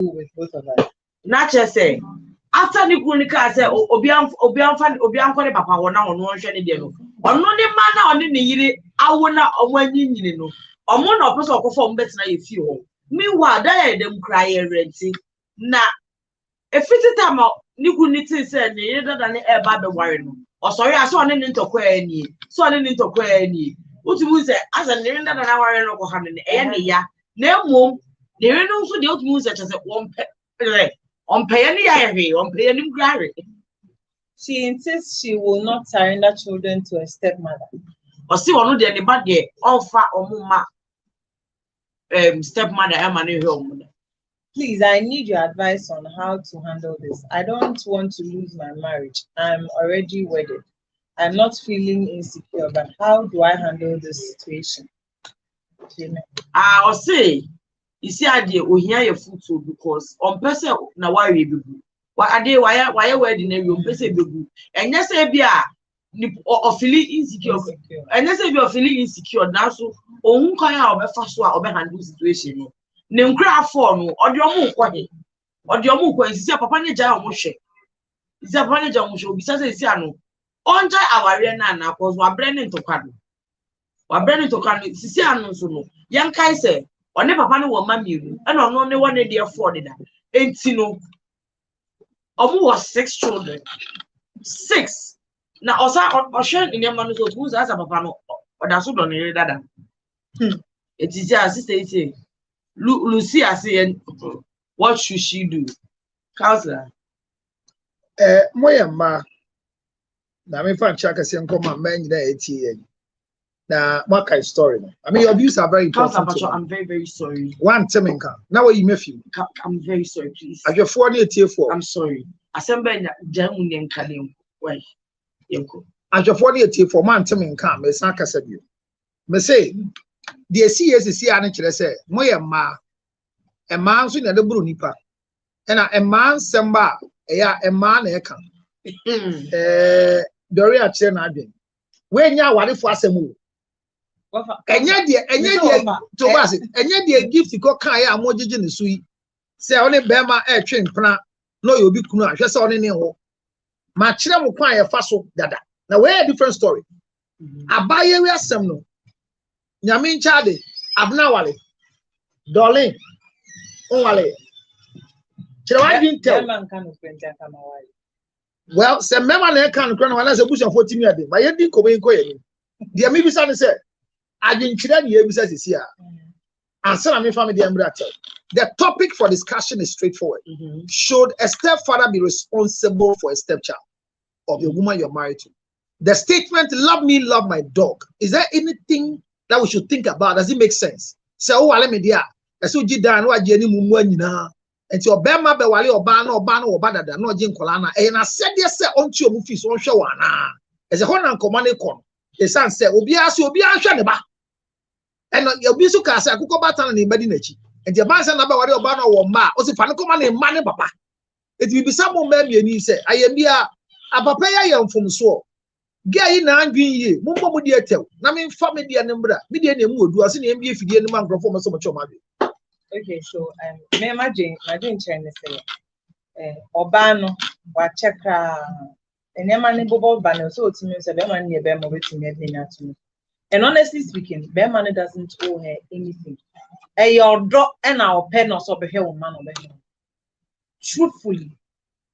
with both of us. Not just say after the Kunika said, Obian papa or now on one shiny demo. Or no, the man on the year, I will not on one you know. Or one of us or perform better if you. Meanwhile, they them cry renting. Now, if it's a time out, Nikuniti said, neither than a bad warren. Or sorry, I saw an into query, so I didn't into query. What you say, as a near than an hour and over having any ya. No more, there are no so the old moon such as a one on penny ivy, on penny gravity. She insists she will not surrender children to a stepmother. Or see one of the anybody, all fat or mumma. Stepmother, I'm a home. Please, I need your advice on how to handle this. I don't want to lose my marriage. I'm already wedded. I'm not feeling insecure, but how do I handle this situation? I'll say, you see, I did, we hear your food too because on person now why we do. Why are wedding every person do? And yes, or feeling insecure. And yes, if you're feeling insecure, now so, who can I first or handle situation? Name craft form or your move or your move is a papa jar mushe. Is a manager musho besides a siano. On our arena now, because we're branding to Kano. We're branding to Kano, Siciano Suno. Young Kaiser, or never papa will mammy, and on only one idea for it. Ain't no. Almost 6 children. 6. Now, also, or sharing in your man who's as a papa or that's what on your dada. It is your sister. Lucia saying, what should she do? Counselor. Moya ma. Na me fan chaka say nkoma man na etie. Na maka story. I mean your views are very important. Counselor, I'm very, very sorry. One temenka. Now what you me feel? I'm very sorry, please. As your 40 etie for. I'm sorry. Assemble jamu nyankale. Why? Yenko. As your 40 etie for man temenka me san kasa bio. Me say the CSC ane kire say moya ma. A man so na de buru nipa. E na a man semba eya a man na e kan. Dori a kire na adwen. We nya aware fo asemu. Enye de to base enye de gift ko kan ya amojije ne sui. Se one be ma e twe mpna no ye obi kunu ahwe se one ne ho. Ma kire mo kwan ye fa so dada. Na we a different story. Abaye we asem no. Nyame nchade abna wale. Darling. Onwale. Kire wa din tell. Well, se mema na kan kro na wala se bushon 40 mi ade. Ma ye din ko ben ko ye ni. De me bisa ne se adin kire na ye bisa sisi a. Answer na me family de ambra tell. The topic for discussion is straightforward. Should a stepfather be responsible for a stepchild of the woman you're married to? The statement, love me, love my dog. Is there anything that we should think about? Does it make sense? Say, oh, let me dia. Eso ji dan wa je ni mumu anyina. Enti obema be wale oba na oba dada na oje nkola na. E na sede se onti omu fi so onhwe wa na. Ese ho na nkoma ne kon. E san se obi ahwe ne ba. Eno obi su ka se akukọ bata na ibadi nachi. Enti ba se na ba wale oba na wo ma. O se fa ne koma na ma ne papa. Enti bibisa mo ma mieni se ayembia apapa ya yemfomso. Gay na andwin ye mumbo mu de etew na me fa me de ne mbra me de na mu odu ase na mbie fidie ne ma nkrofo mo so mo choma be. Okay, so me imagine China say oba no wa chekra enema ne bobo ba no so otimi say be man ne be mo betimi be na to. And honestly speaking, be man doesn't owe her anything. Your drop and our pen or so be here man or be. Truthfully,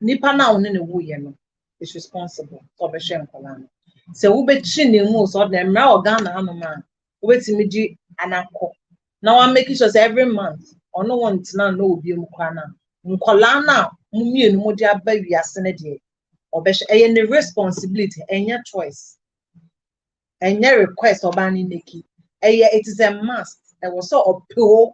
nipa na one ne wo ye no is responsible for be share nkola. So we be chine mu so dem ra organ na no man we betimi di anako. Now I'm making sure every month or no one to know obi mu kwa na nkola na mu mienu mu dia ba wiase ne de obeshe any responsibility any choice any request obani neki it is a must. I was so uphill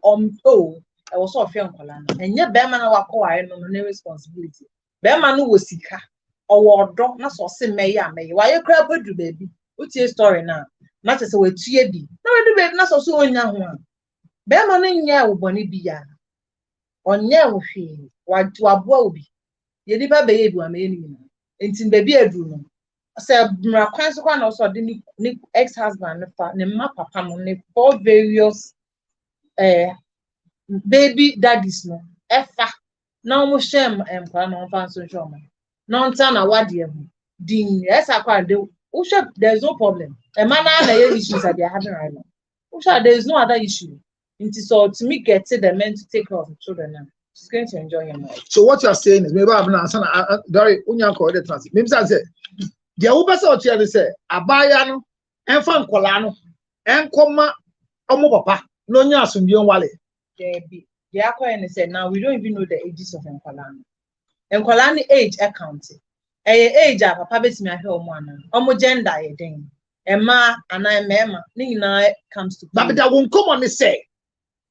I was so fear nkola na enye be ma na wakọ no no responsibility be ma no wosika owodo na so se meya why kra bodu baby utie story na na se wetie bi na wedu baby na so onya ho Bema no nya uboni biya. Onye wohwe wadu aboa obi. Ye nipa be ye du amaye ni na. Enti baby adu no. Se mra kwan so kwa na so de ni ex-husband ne fa ne ma papa no ne for various baby daddies no. Efa na ɔmo hyɛ nkwadaa na ɔmfa nso hwɛ ɔmo na ɔnta na wadeɛ ho din ɛsa akwa de wohwɛ there is no problem ɛma na yɛ issues that they are having right now wohwɛ there is no other issue nti so to me get the men to take care of the children now she's going to enjoy her life. So what you are saying is maybe I'm not saying Dari unyanko the transit. Maybe say the ubasa o tia say abaya no enfa nkola no enkoma omo papa no nya asumbi onwale. There be the akwa say now we don't even know the ages of nkola no. Nkola ni age account. Age a papa betimi ahwe omo anan. Omo gender ye den. Ema anan mema ni nyina comes to. But that won't come on the say.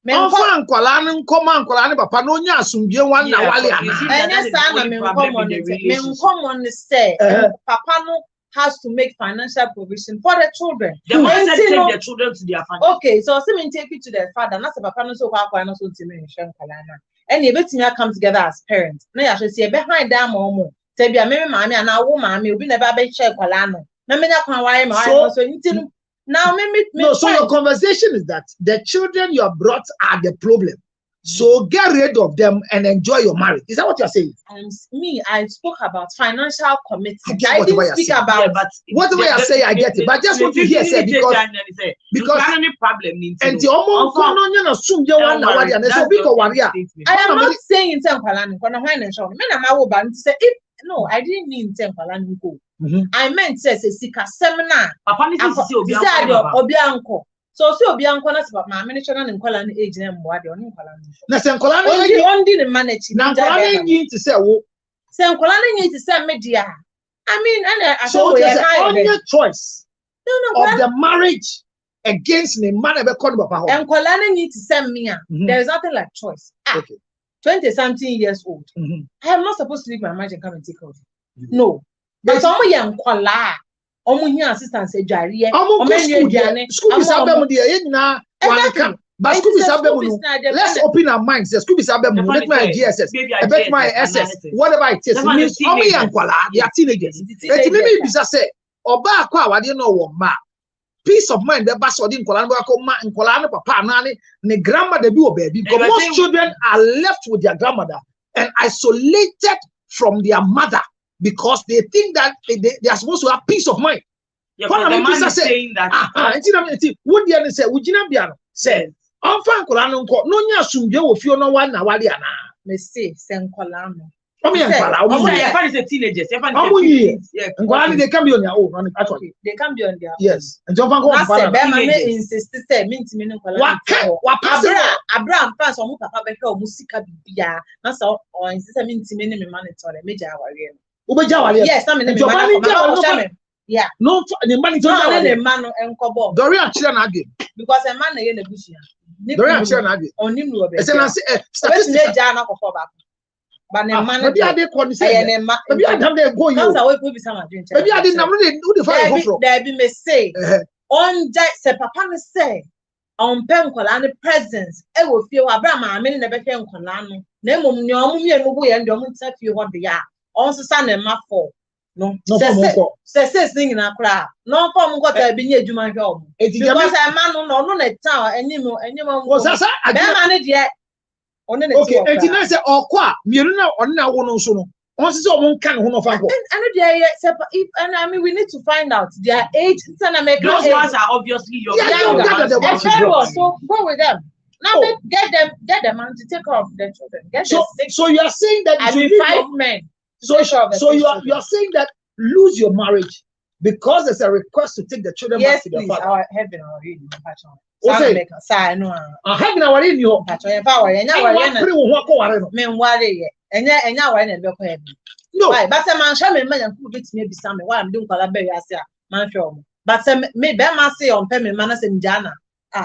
Enfa nkola no nkoma nkola ne papa no nya asumbi onwale na wale ana. Enye sa na me nkoma say papa no has to make financial provision for the children. The mother take the children to their family. Okay, so see me take it to their father. That's the papa no so kwa no so ntimi nhwe nkola na. And you betimi come together as parents. Na ya say behind that mom. Say bia me maami ana wo maami obi never be share nkola no. Na me nya kwan why ma so ntinu. Now no, so your conversation is that the children you have brought are the problem. So get rid of them and enjoy your marriage. Is that what you're saying? I spoke about financial commitment. I didn't speak about whatever you say. I get it, but just want to hear say because any problem and the I am not saying no, I didn't mean go. I meant says a sika seminar. Obianko. So Obianko na say ma minister na nkwala na age na mwa de oni nkwala no. Na se nkwala na ondi ne manage. Na nkwala na nyi to say wo. Se nkwala na nyi to say media. I mean, and so only choice of the marriage against the man ebe kon papa ho. Nkwala na nyi to say me there is nothing like choice. Okay. 20-something years old. I am not supposed to leave my marriage and come and take care of you. No. But omo ye nkwala. Omo here assistance edware. Omo school is abem de ye nyina wanka. But school is abem no. Let's open our minds. The school is abem no. Let my GSS. Bet my SS. Whatever it is. Means omo ye nkwala. They are teenagers. Eti me bisa say oba akwa awade no wo ma. Peace of mind the bass odi nkola no ko ma nkola no papa na ne grandmother bi o baby because most children are left with their grandmother and isolated from their mother because they think that they are supposed to have peace of mind. Yeah, but the man is saying that what the say ujina bia no say onfa nkola no nko no nya asumdwe wo fie no wa na wale ana me say nkola no a teenagers. They can be on their own. Actually, they can be on their own. Yes. And John Van Gogh insist say mean Abraham fans omu papa be o musika bibia na so o insist me man to le meja aware. Ubeja aware. Yes, na me man. Yeah. No, the man is on the man enkobo. Dorian chira na age. Because a man na ye na bushia. Dorian chira na age. Onim no be. Statistics na kokko ba. But the man maybe I did say maybe I damn they go you. Maybe I didn't know who the fire go from. There be me say on say papa me say on pen nkola ne presence e wo fie wa bra ma me ne be hwe nkola no na emom ne omo mie no bo ye ndom nta fie ho de ya on so sa na ma for no say sing na kra no form go ta bi nye adwuma hwe omo because a man no na town enyim wo sasa be ma ne de okay, and you say okwa miruna onna wo no so no. On say omo kan ho no fa ko. And they and I mean we need to find out their age. Those ones are obviously your so go with them. Now get them man to take care of the children. So you are saying that you need 5 men. So you are saying that lose your marriage because there's a request to take the children back to their father. Our heaven our reading passion. Okay. Heaven our in you. No. But a man shall me man who beats me beside me while I'm doing Calabaria, man show. But me Bema say on Pemmy Manas and Jana.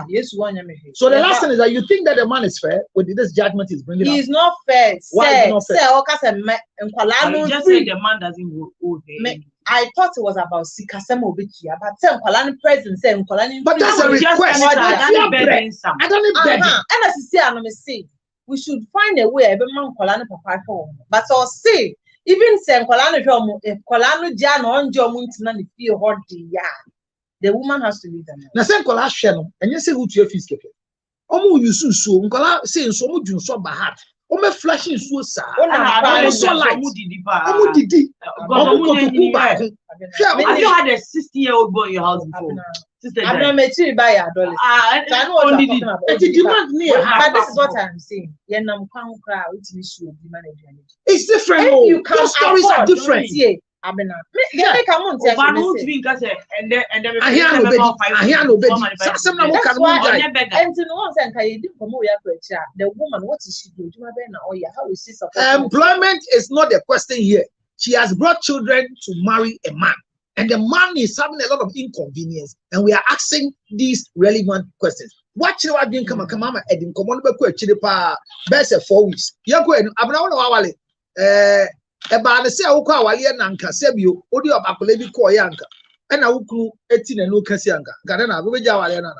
Yes, one. So the last thing is that you think that the man is fair with this judgment is bringing. He is not fair. Why is he not fair? You just say the man doesn't go there. I thought it was about Sikasemo Bikia, but some Kolani presence and Kolani. But that's a request. I don't need and as you say, I'm say we should find a way every man Kolani Papa home. But I'll say, even say Kolani Jomo, if Kolano Jan on Jomuntina feel hot, the woman has to leave them. Now, send Kola Shannon, and you say who to your fees. Omo you so Nkola say so much so bad. Ome flashing so sa. Ona so light. Omu didi pa. Omu didi. Have you had a 60-year-old boy in your house before? Sister I'm not mature by adolescent. So I know what I'm talking about. But this is what I'm saying. It's different. You can those stories are different. That's the woman, what is she doing? How is she supporting? Employment is not the question here. She has brought children to marry a man, and the man is having a lot of inconvenience, and we are asking these relevant questions. What you are doing? Come on, Edin, come on, best 4 weeks. You're going. I'm not about the say, Oka, Nanka, Sebio, Odi of Apalebi Koyanka, and I will 18 and Lucas Yanka. Garana, Vijayana.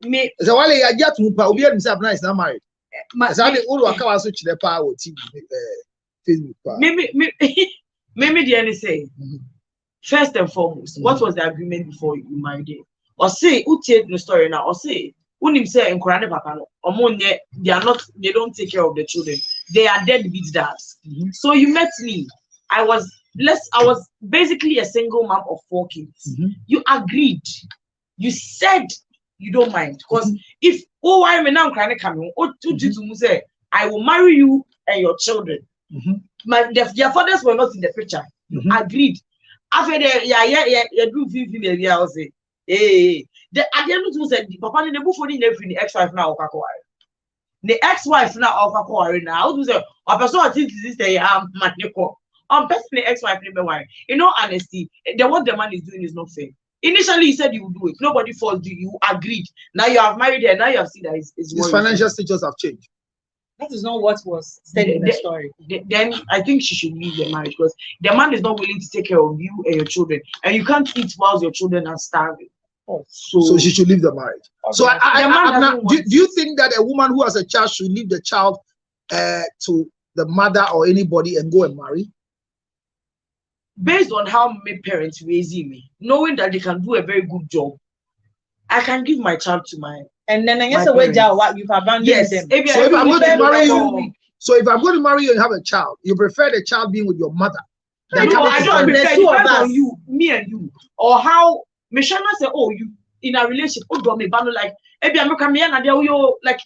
Me, the Wally, I just moved out himself nice, not married. Mazadi Uruaka switch the power TV, Facebook. Maybe the end say, first and foremost, what was the agreement before you married him? Or say, who take the story now, or say, who say in Kurane Papa, or Monye, they don't take care of the children. They are deadbeat dads. So you met me. I was basically a single mom of 4 kids. You agreed. You said you don't mind. Because if I am now coming, say I will marry you and your children. Their fathers were not in the picture. You agreed. After the hey, the again said Papa in the book for the ex-wife now. The ex-wife now now do say a person I think this day Matniko. Person the ex-wife never worry. In all honesty, what the man is doing is not fair. Initially he said you would do it. Nobody forced you. You agreed. Now you have married her. Now you have seen that his financial status have changed. That is not what was said in the story. Then I think she should leave the marriage because the man is not willing to take care of you and your children, and you can't eat whilst your children are starving. So she should leave the marriage. So do you think that a woman who has a child should leave the child to the mother or anybody and go and marry? Based on how my parents raised me, knowing that they can do a very good job, I can give my child to my. And then I guess a way what you've abandoned them. So if I'm going to marry you, and have a child, you prefer the child being with your mother? I don't prefer it on you, me and you, or how. Meshana say, oh, you in a relationship, oh, do me bando like, like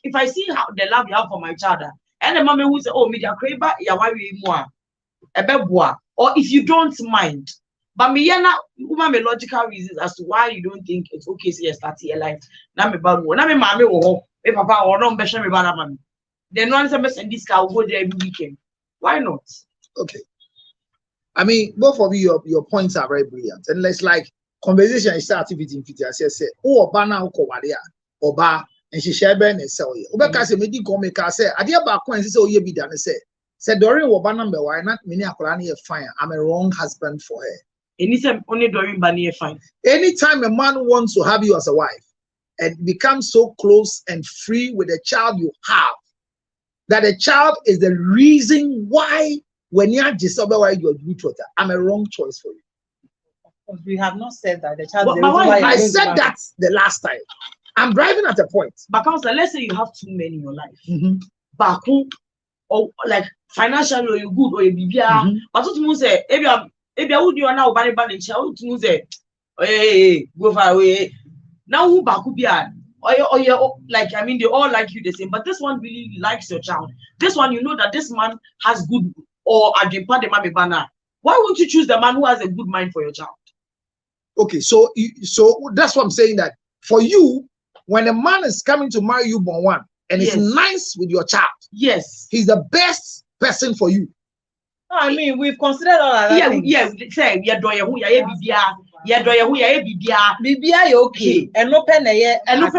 if I see how the love you have for my child, and the mommy who say, oh, media creba, ya wari moi, ebeboa, or if you don't mind, but me yana, woman logical reasons as to why you don't think it's okay, say you start your life. Na me bando, na me mami wo, me papa or no besha me bana mami. Then one time send this car will go there every weekend. Why not? Okay. I mean, both of you, your points are very brilliant, and let's like. Conversation is activity in fiti. I say, oh, Obana Okowaria, Oba, and she share Ben and sell you. Obeka say, Medi Comeka say, Adia Bako and so ye be done. Said during Obana, why not many Akolani fine? I'm a wrong husband for her. Anytime only during Bani fine. Anytime a man wants to have you as a wife and becomes so close and free with the child you have, that the child is the reason why when you are just why you're doing it, I'm a wrong choice for you. We have not said that the child. I said that the last time. I'm driving at a point. But counselor, let's say you have 2 men in your life. Baku, or like financially, or you good or you be but what say? If you are now banning child, to say, hey, go far away. Now who Baku be or you like I mean they all like you the same, but this one really likes your child. This one, you know that this man has good or at the part the man banner. Why won't you choose the man who has a good mind for your child? Okay, so that's what I'm saying, that for you, when a man is coming to marry you, born one, and is nice with your child, yes, he's the best person for you. I mean, we've considered all of that. Say we are doing who Bibia, okay, and no pen yes. Because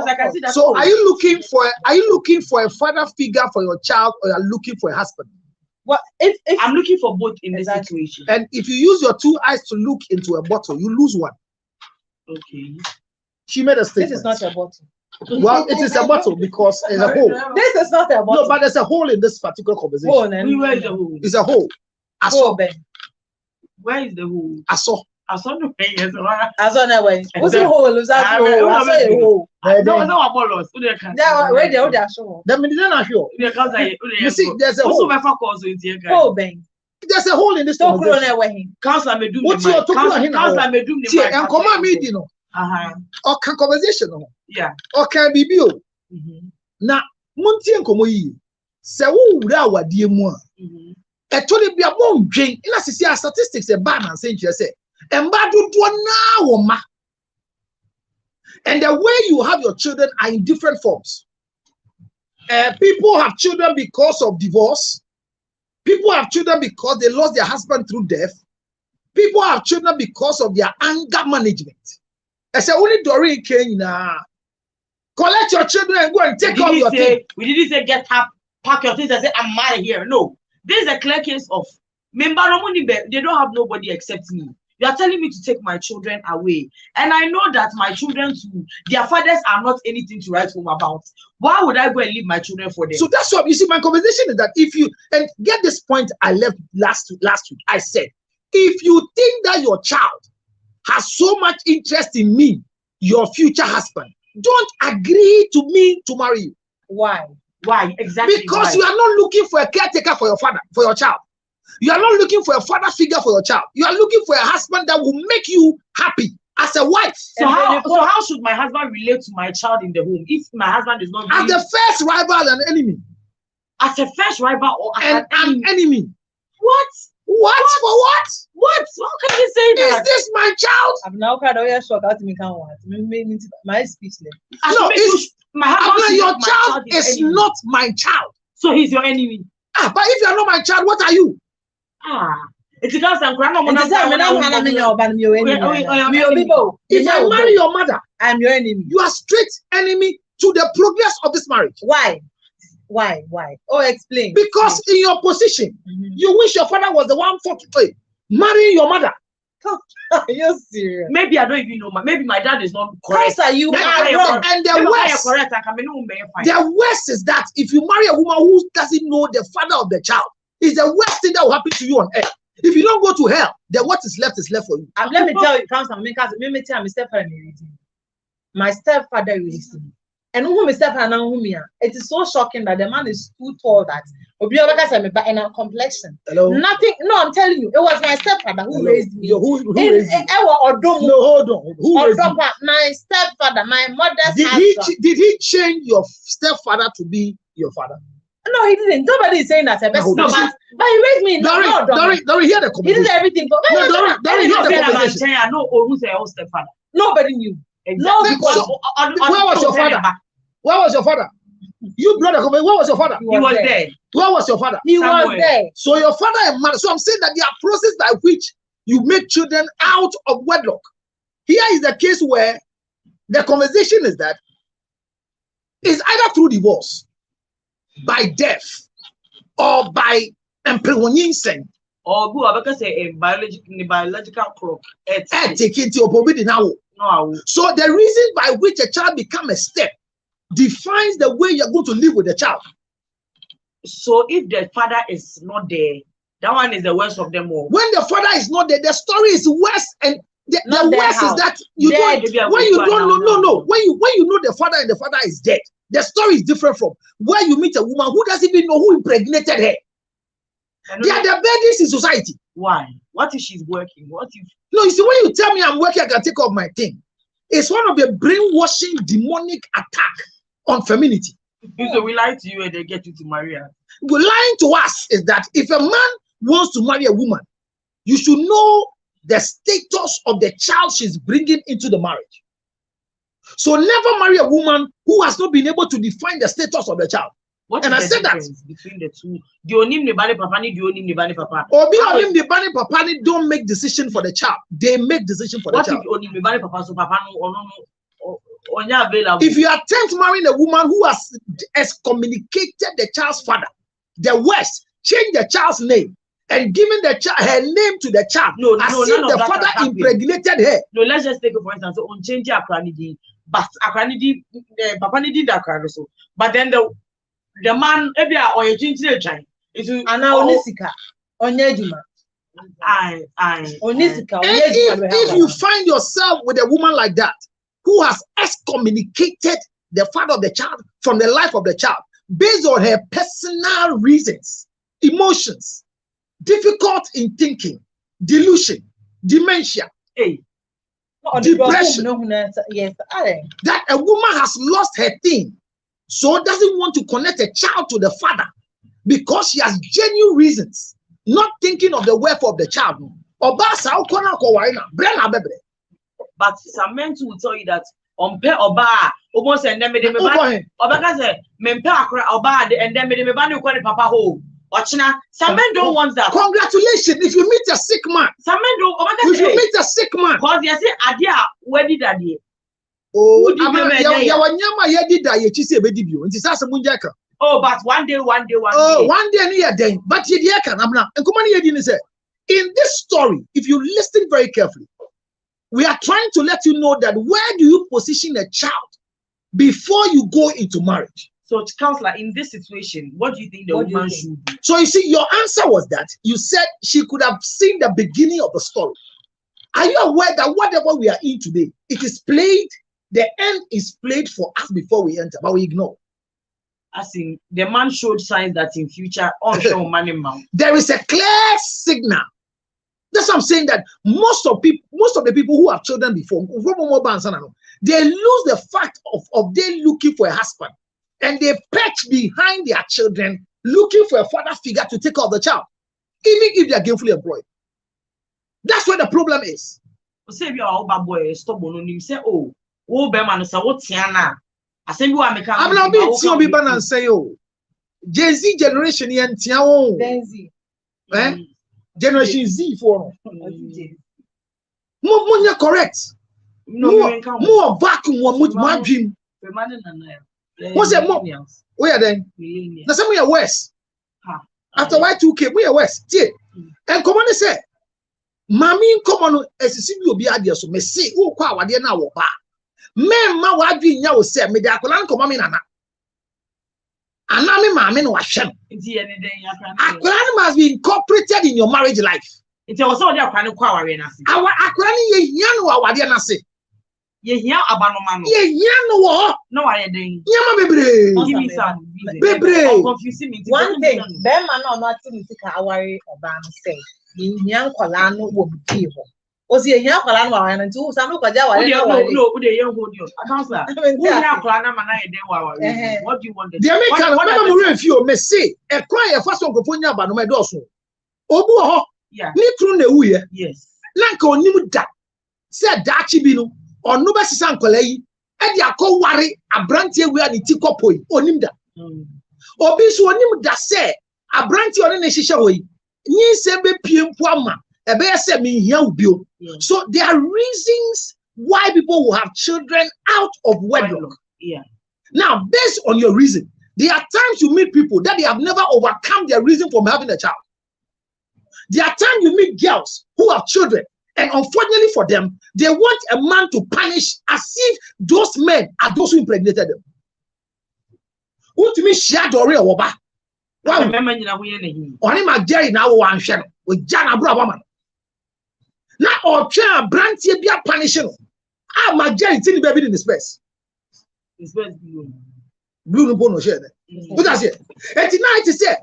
I can see that. So are you looking for a father figure for your child, or are you looking for a husband? Well, if I'm looking for both in this situation, and if you use your 2 eyes to look into a bottle, you lose one. Okay. She made a statement. This is not a bottle. Well, it is a bottle because there's a hole. This is not a bottle. No, but there's a hole in this particular conversation. Where is the hole? It's a hole. Where is the hole? I saw. I saw no yes. As on that way. What's the whole? Was that whole? I say whole. No, I'm bolos. That where they show. That means not sure. You see, there's a hole. Oh, bang. There's a hole in this Don't conversation. go away. Council me do. What's your talking Council me do. See, and come on, me, you know. Or can conversation, Yeah. or can be bio. Now, Monty and Komoyi, so who dear moi. A totally be a bomb drink. In a statistics, a ban and saying, you say, and bad do now, ma. And the way you have your children are in different forms. People have children because of divorce. People have children because they lost their husband through death. People have children because of their anger management. I said, only Doreen Kenya. Collect your children and go and take off your thing. We didn't say get up, pack your things and say, I'm mad here. No. This is a clear case of they don't have nobody except me. You are telling me to take my children away. And I know that my children too, their fathers are not anything to write home about. Why would I go and leave my children for them? So that's what you see. My conversation is that if you and get this point I left last week, I said, if you think that your child has so much interest in me, your future husband, don't agree to me to marry you. Why? Why? Exactly. Because you are not looking for a caretaker for your father, for your child. You are not looking for a father figure for your child. You are looking for a husband that will make you happy as a wife. So how should my husband relate to my child in the home if my husband is not as the first rival and enemy? As a first rival or as an enemy? What? What? For what? What? How can you say that? Is this my child? I'm now kind of shocked out me can't want. My speechless. No, my husband, your child is not my child. So he's your enemy. But if you are not my child, what are you? It's because I'm if I marry your mother, I'm your enemy. You are straight enemy to the progress of this marriage. Why? Oh, explain. Because in your position, you wish your father was the one for marrying your mother. Are you serious? Maybe I don't even know. Maybe my dad is not correct. You are wrong. And the worst is that if you marry a woman who doesn't know the father of the child, it's the worst thing that will happen to you on earth. If you don't go to hell, then what is left for you. Let me tell you, my stepfather raised me. And who my stepfather, it is so shocking that the man is too tall that in a complexion. Hello? Nothing. No, I'm telling you, it was my stepfather who raised me. Who raised you? No, hold on. Who raised you? My stepfather, my mother's husband. Did he change your stepfather to be your father? No, he didn't. Nobody is saying that. But he raised me. Don't hear the conversation. He did everything. But don't hear the conversation. I know who's your stepfather. Nobody knew. Exactly. No, because where was your father? Where was your father? You brother, where was your father? He was there. Where was your father? He was there. So your father and mother. So I'm saying that there are processes by which you make children out of wedlock. Here is the case where the conversation is that it's either through divorce, by death, or by employment. Or go because a biological clock. No. So the reason by which a child becomes a step defines the way you're going to live with the child. So if the father is not there, that one is the worst of them all. When the father is not there, the story is worse, and the worst is that you don't when you don't know when you know the father and the father is dead. The story is different from where you meet a woman who doesn't even know who impregnated her. They are the burdens in society. Why? What if she's working? What if? No, you see, when you tell me I'm working, I can take off my thing. It's one of the brainwashing, demonic attack on femininity. So we lie to you and they get you to marry her. Lying to us is that if a man wants to marry a woman, you should know the status of the child she's bringing into the marriage. So never marry a woman who has not been able to define the status of the child. What and is I the said that between the two? Papa. Obi onim the bani papa don't make decision for the child. They make decision for the child. What if onim the bani papa so papa no available? If you attempt marrying a woman who has excommunicated the child's father, the West change the child's name and giving the child her name to the child. No, if the father impregnated her. No, let's just take it for instance. So on change Akranidi, but Akranidi, Papa did Akran so. But then the man, or a change the child. Ana onisika, onyejuma. If you find yourself with a woman like that who has excommunicated the father of the child from the life of the child based on her personal reasons, emotions, difficult in thinking, delusion, dementia, depression, that a woman has lost her thing, so doesn't want to connect a child to the father because she has genuine reasons, not thinking of the welfare of the child. But some men will tell you that on pay oba almost and then me oba say me pay akra oba and then me ba no call papa home. Ochina, some men don't want that. Congratulations if you meet a sick man. Some men don't. If you meet a sick man, because they say adia where did that day? Oh, oh, but one day. Oh, one day near day. But you can. I'm not. And come on, say in this story, if you listen very carefully, we are trying to let you know that where do you position a child before you go into marriage? So, counselor, in this situation, what do you think the woman should do? So, you see, your answer was that you said she could have seen the beginning of the story. Are you aware that whatever we are in today, it is played, the end is played for us before we enter, but we ignore? As in, the man showed signs that in future, onshore money mount. There is a clear signal. That's what I'm saying, that most of the people who have children before, they lose the fact of they looking for a husband. And they perch behind their children, looking for a father figure to take care of the child, even if they are gainfully employed. That's where the problem is. Say if you are boy, stop on him. Say, oh, Berman, so what's Tiana? I say you are making. I'm not being so big and say, oh, Gen Z generation and Tiao. Gen Z. Generation Z for more correct. More vacuum, more dream. What's that more? Where then? The same way are West. After Y2K, we are West. And come on, say, Mammy, come on, as a single be idea. So, may say, oh, what they now, men, my wife, you say, me, there, come on, Nana. And now, me, mammy, no, Hashem. Akran must be incorporated in your marriage life. It's also their kind of power. Our Akran, you know what they are saying. Ye here abanomano. Ye no I dey. Yama bebre. Confusing me. One thing, them man no not to ka aware oba no say. Ye hia nkwala no wo bi ho. O se ye hia nkwala no wa no nti wo sa no kwaja wa no wo dey ye hold you. Counselor. Wo hia nkwala na man na dey wa. What do you want? The American when mo review me say e kwan ye fa so nkofo nya abanom e do so. Obu ho. Yeah. Ni true na wu ye. Yes. Lanka onim da. Say daachi bi no. Or no best uncle, and ya call worry a branty we are the tico poi, or nimda. Or be so nim that say a branty on a shishaway. Ye sebe pm pwama, a bear said me here will. So there are reasons why people will have children out of wedlock. Yeah. Now, based on your reason, there are times you meet people that they have never overcome their reason for having a child. There are times you meet girls who have children. And unfortunately for them, they want a man to punish as if those men are those who impregnated them. Who to me shared or real woba? Wow, only my Jerry now one shadow with Jana Brabaman. Now, or chair brandy be a punishing. Ah, my Jerry, tell baby in the space. Blue no bono share. What does it? And tonight is it.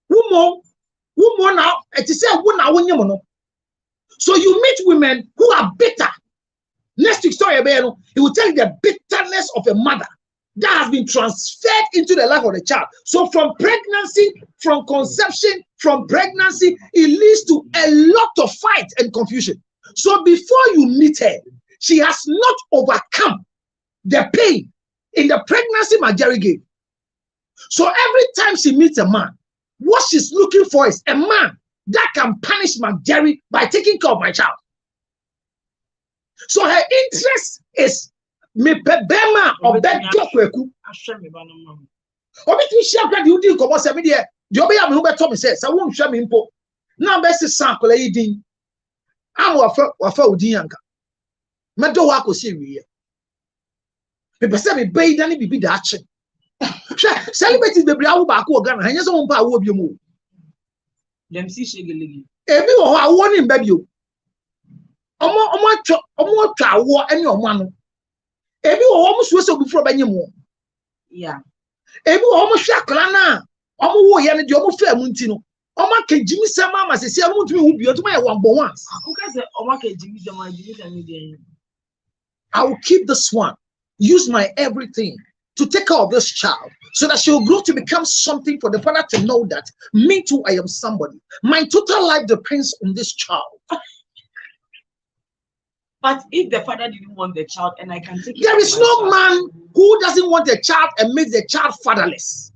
Woman now, it is a woman. So you meet women who are bitter. Next week's story, he will tell you the bitterness of a mother that has been transferred into the life of the child. So from pregnancy, from conception, from pregnancy, it leads to a lot of fight and confusion. So before you meet her, she has not overcome the pain in the pregnancy Marjorie gave. So every time she meets a man, what she's looking for is a man that can punish Marjorie by taking care of my child. So her interest is me bema or bed jokweku. Obi ti share grad you din komo se me de obi ya me hu beto me say sa won hwe me mpo. Na be se san kola yi din. Am wafa odin yanka. Me do wa ko se wiye. Me be se me be da ni bibi da ache. Hwe celebrities bebre awo ba ko Ghana. Hanya so won pa awo bi mu. Them see shegelegi. Ebi wo ha wo ni mba bio. Omo twa wo ene omo ano. Ebi wo omo suwe se obufro banye mo. Yeah. Ebi wo omo hwe akra na omo wo ye ne de omo fa mu nti no. Omo ka jimi sama ma sese omo tumi hu bio tumi ye one bon once. Who say omo ka jimi sama dey. I will keep this one. Use my everything to take care of this child so that she will grow to become something for the father to know that me too, I am somebody. My total life depends on this child. But if the father didn't want the child and I can take it, There is no man who doesn't want a child and makes the child fatherless.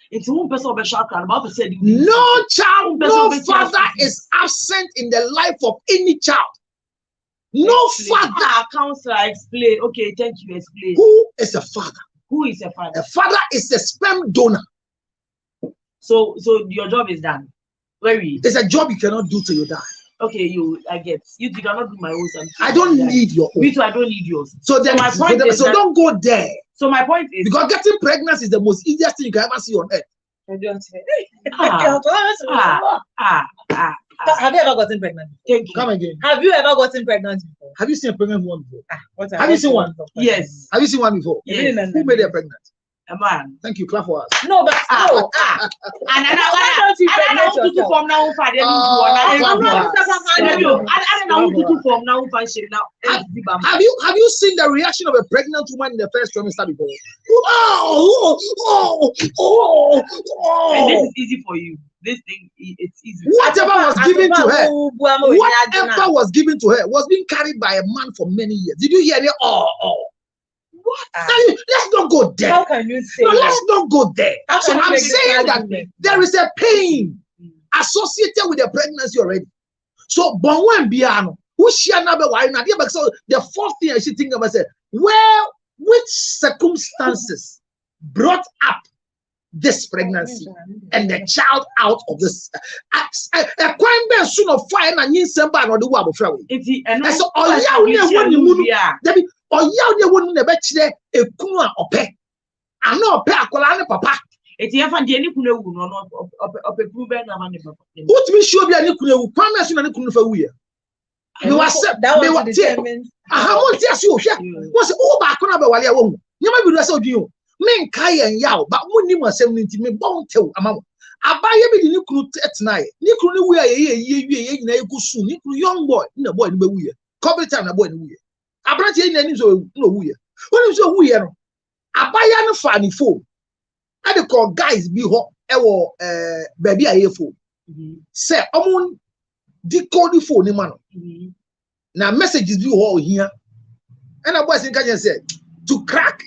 It's one person of a child. No child, no father is absent in the life of any child. No father. Counselor, explain. Okay, thank you. Explain. Who is a father? Who is a father? A father is a sperm donor. So your job is done. Very. It's a job you cannot do till you die. Okay, I get. You cannot do my own something. I don't need your own. Me too, I don't need yours. So then, my point is so don't go there. So my point is, because getting pregnant is the most easiest thing you can ever see on earth. I don't say. Have you ever gotten pregnant? Thank you. Come again. Have you ever gotten pregnant before? Have you seen a pregnant woman before? Have you seen one? Yes. Have you seen one before? Yes. Who made her pregnant? A man. Thank you. Clap for us. No, but no. And I don't to form now. Have you seen the reaction of a pregnant woman in the first trimester before? And this is easy for you. This thing, it's easy. Whatever was given to her, whatever was given to her was being carried by a man for many years. Did you hear it? What? Let's not go there. How can you say? No, let's not go there. So I'm saying that there is a pain associated with the pregnancy already. So, Bonwen Biano, who she another why not? So the fourth thing I should think about is, well, which circumstances brought up this pregnancy and the child out of this? A crime bear soon of fire and yin samba or the wab of travel. And so, or you wouldn't never chide a kuna or pay. I know a papa. It's even the any kuna no of a proven money. What we show be a nikuna, promise you and kuna for we. You accept that they were determined. I want to ask you, what's all back on about Walia won't. You might be less of you. Men Kai and Yao, but when you were 70 me bound tell amount. I buy every Nikunu at night. Nikunu, we are a good soon. Nikunu young boy, in a boy in the way. Cover time a boy in the way. I brought you in any so no we. What is your weird? I buy an funny phone. I call guys be hot. Baby, I hear phone. Say, I'm on decode the phone, man. Now, messages be all here. And I was in Kenya said to crack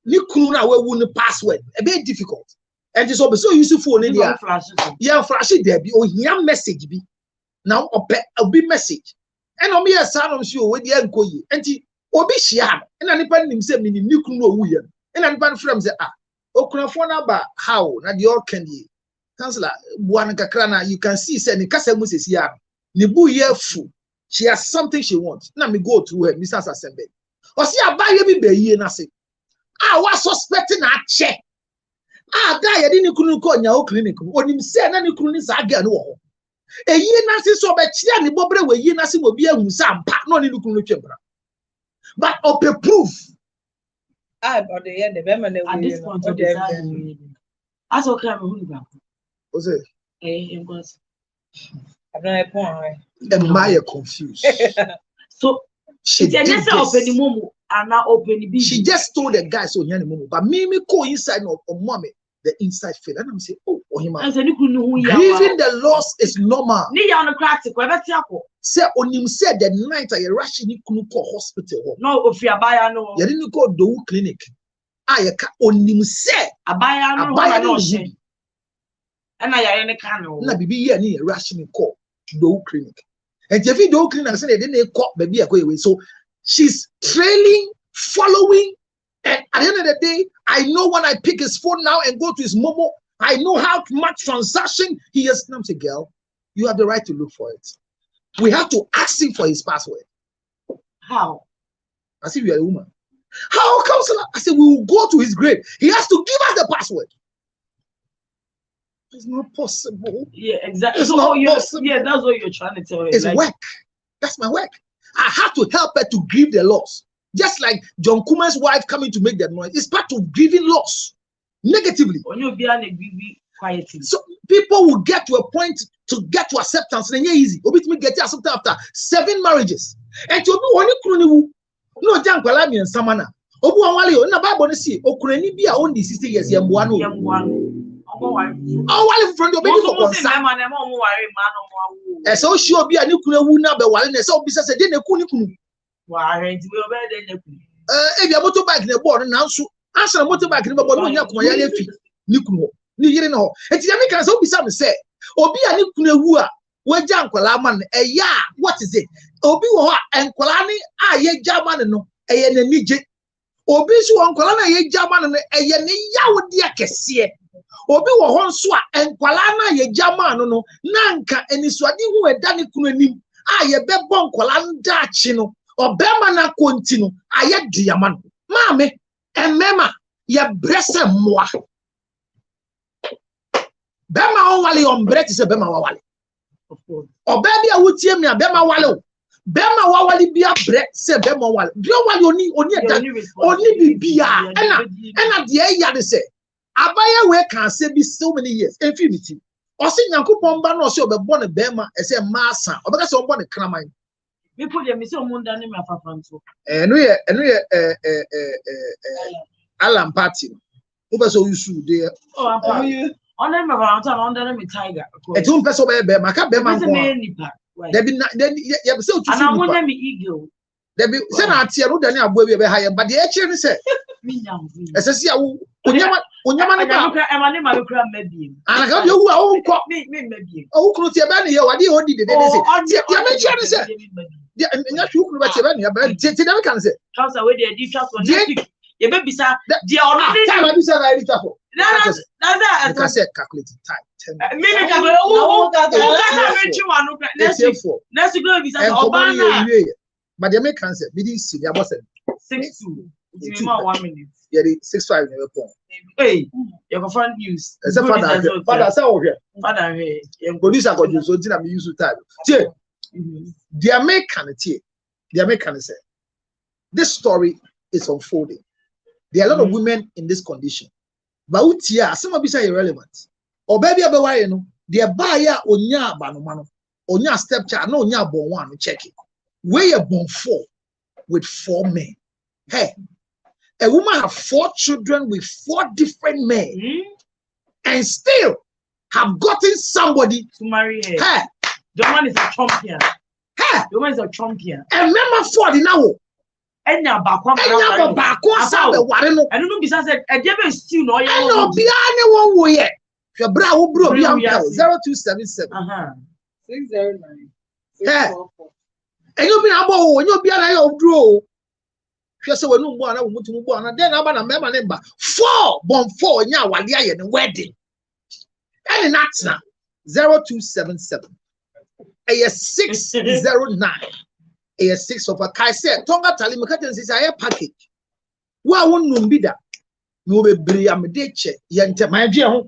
Nikuna, we wouldn't password. A bit difficult. And it's also useful in there. Yeah, flash it there. Be oh, here message be now a big message. And on me a son of you with the uncle, and he obi shia, and an independent himself in the Nikunu William, and an independent from the Okunafona ba how na the old candy. Councillor Buanaka Krana, you can see sending Casamus is here. Nibu yefu. She has something she wants. Let me go to her, Mrs. Assembly. Or see a buy me be nothing. I was suspecting a check. Guy, I didn't call your clinic. When him said, any clinics again. A year Nancy so bet Chiani Bobre where ye Nancy will be a some pack, no need to chamber. But of a proof. But the end, the women at this point of the as okay, was it? I've not a point. And Maya confused. So she just open the momo and now open the she just told the guy so young momo, but me go inside of mommy. The inside feel and I'm saying, oh, him. Grieving the loss is normal. Say on him said the night I rushing you couldn't call hospital. No, if you buy no, you didn't go do clinic. I on him said a buy no shame. And I ain't a canoe. Na be any rushing call do clinic. And if you do clinic, I said they didn't call baby a away. So she's trailing, following. And at the end of the day, I know when I pick his phone now and go to his Momo, I know how much transaction he has. And I'm saying, girl, you have the right to look for it. We have to ask him for his password. How? As if you are a woman. How, counselor? I said, we will go to his grave. He has to give us the password. It's not possible. Yeah, exactly. It's So, not possible. yeah, that's what you're trying to tell her. It's like, work. That's my work. I have to help her to grieve the loss. Just like John Kuman's wife coming to make that noise. It's part of grieving loss negatively. when you be quietly. So people will get to a point to get to acceptance. And it's easy. Obi to get to acceptance after 7 marriages. And to be only kroni no jam kwala mi nsamana. Obu anwale na Bible no see okurani bi a on 60 years yemboa no. Anwale from the obi for konsa. E so shi obi a ne kunu ewu na be wale na se obi se de na ku ne kunu. Wa rent we obe de na kunu. E bia motorbike na board na nso answer motorbike na board no nya kuma ya lefi ne kunu. Ni yire na ho. Enti ya me kan se obi sa me se obi a ne kunu ewu a waja nkwala man eya what is it? Obi wo ho enkwala ni a ye jaman no eye na nije. Obi so enkwala na ye jaman no eye ne yawde akese. Obi wo ho nso a enkwala na ye jaman no na nka enisuade hu eda ne kunu anim a ye bebo nkwala ndachi no obema na konti no aye diama no maame emmema ye brese moa bema on wale on brete se bema wa wale Of course. obebi a wutie mi a bema wale o bema wa wale bia brete se bema wale bia wale oni eda oni bibia ena de ya de se abaya we can say be so many years infinity osi nyankopon ba no se obebo ne bema e se maasa obeka se obebo ne kraman People they me say omunda ne me afafanto. enu ye Alan party obe so yusu de Oh, apa. Under me afafanto and under me tiger. e tun person be bema ka bema Person nko me nipa. there be ye be say otu And I want me eagle. there be say na atie no dani abo bi be ha ye but the eche ni say Me nyam. esesi a wo onyama ne ba E ma ne ma kura mabiem. ana ka de wu a wo nko Me mabiem. o kunu tie ba ne ye wade o di de say ya me che ni say ya nya hwu kunu ba tie ba ne ya ba tie dem kan say House away there di trust for next week. Ye be bisa dia ono time abi say na ri tafo that's you can say calculate time 10 me calculate o ka me chi wanu next week go bisa obana but the make can say be this senior boss 6-2 it's me 1 minute yeah 6-5 never pon hey you go find news say father say o here father hey producer go do so tina me use time tie the American say this story is unfolding. There are a lot of women in this condition. But utia some of these are irrelevant. Or baby abewaye no, the buyer onya banomano, onya stepchild, no onya born one, check it. Where you born 4 with 4 men. Hey, a woman have 4 children with 4 different men, and still have gotten somebody to marry her. Hey, the man is a champion. Hey, the man is a champion. And remember 40 now. Enya bakwa sa be ware no eno no bisa say e dey be stew no ye no bia ne won wo ye hwe bra wo bro bia am 0277 609 644 enyo bi na bo wo enyo bia na ye obro hwe se wonu mbo ana wo mutu mbo ana den na ba na mema ne ba 4 bon 4 nya wale aye ne wedding any natna 0277 609 A6 of a Kai said, Tonga Tali Makatan says, I have package. Why won't Numbida? You will be Briamedeche, Yanta, my dear.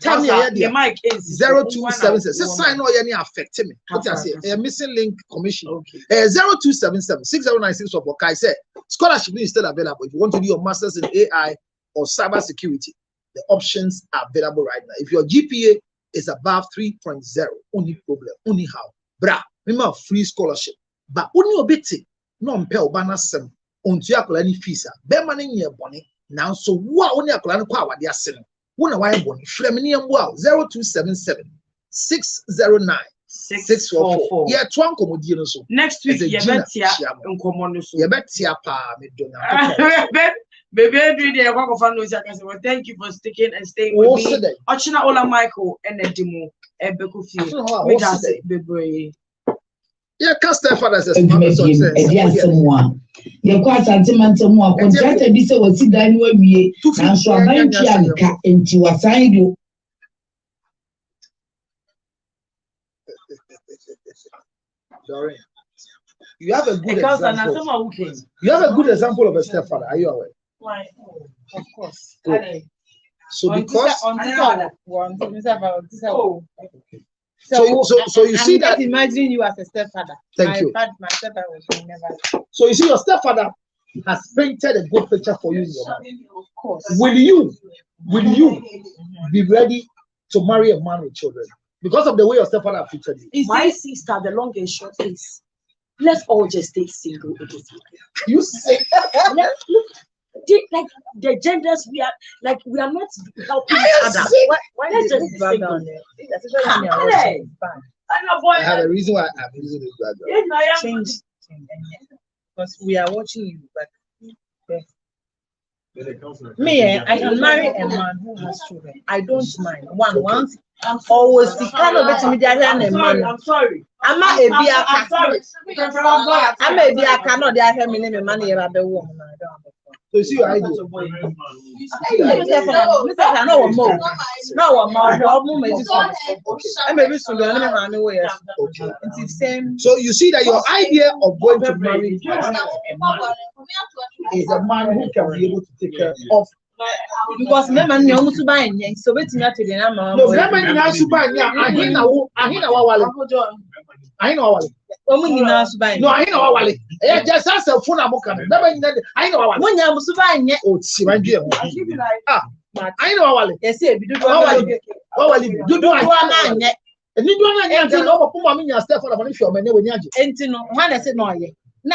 Tell me, the mic is 0277. Sign all any affect me. What I say, a missing link commission. 0277 6096 of Kai said, scholarship is still available. If you want to do your masters in AI or cyber security, the options are available right now. If your GPA is above 3.0, only problem, only how. Bra. Remember free scholarship, but only obeti no mpel banasem ontu akola ni fees a be ma nye bone now so wo a oni akola no kwa wade ase no wo na why bone frem ni ambo 0277 609 644 yeah twan komodie no so next week ye betia nkomo no so ye betia pa me do na baby do dey kwa kofa no sia kase well thank you for sticking and staying with me ochina ola Michael enedimu ebeko fie we just bebre. Yeah, Castle Father says, you quite sentimental more contracted this was sit down where we and so I into a side you. You have a good example. You have a good example of a stepfather. Are you aware? Why? Of course. So because so you see that. Imagine you as a stepfather. Thank you. My stepfather was never. So you see, your stepfather has painted a good picture for you in your mind. Of course. Will you be ready to marry a man with children because of the way your stepfather treated you? My sister, the long and short is, let's all just stay single. You say, like the genders, we are not helping each other. Why let's just be single? I have a reason why I'm using this background. Change. Because we are watching you, but me, I can marry a man who has children. I don't mind. Once always the kind of bit I'm sorry. I'm not a biaka. I'm a biaka. No, they are having me money about the woman. So you see your idea. I know what more. No, what more. I may be soon. I'm away. It's the same. So you see that your idea of going to marry is a man who can be able to take care of. Because me man nyom so ban yen so betimi atede na ma no me man nyina so ban nya ahina wa wale omu nyina so ban no ahina wa wale e just as a phone amoka me man nyina ahina wa wale mo nya so ban nye o ti ban due ahina wa wale e se bi dudu wa wale dudu na nye ni dudu na nya nti no papa ma nya step for the fi o me ne we nya je enti no wa na se no ye no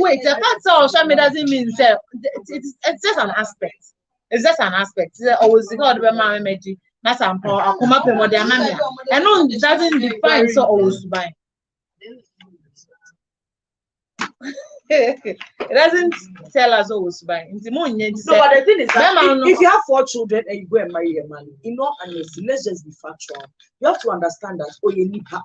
wait, the fact social media doesn't mean it's just an aspect. It's just an aspect. It's always God be my meji. That's am power. I come up with more than money. And no, it doesn't define so always buy. It doesn't tell us always buy. No, but the thing is that if you have 4 children and you go and marry a man, in all honesty, let's just be factual. You have to understand that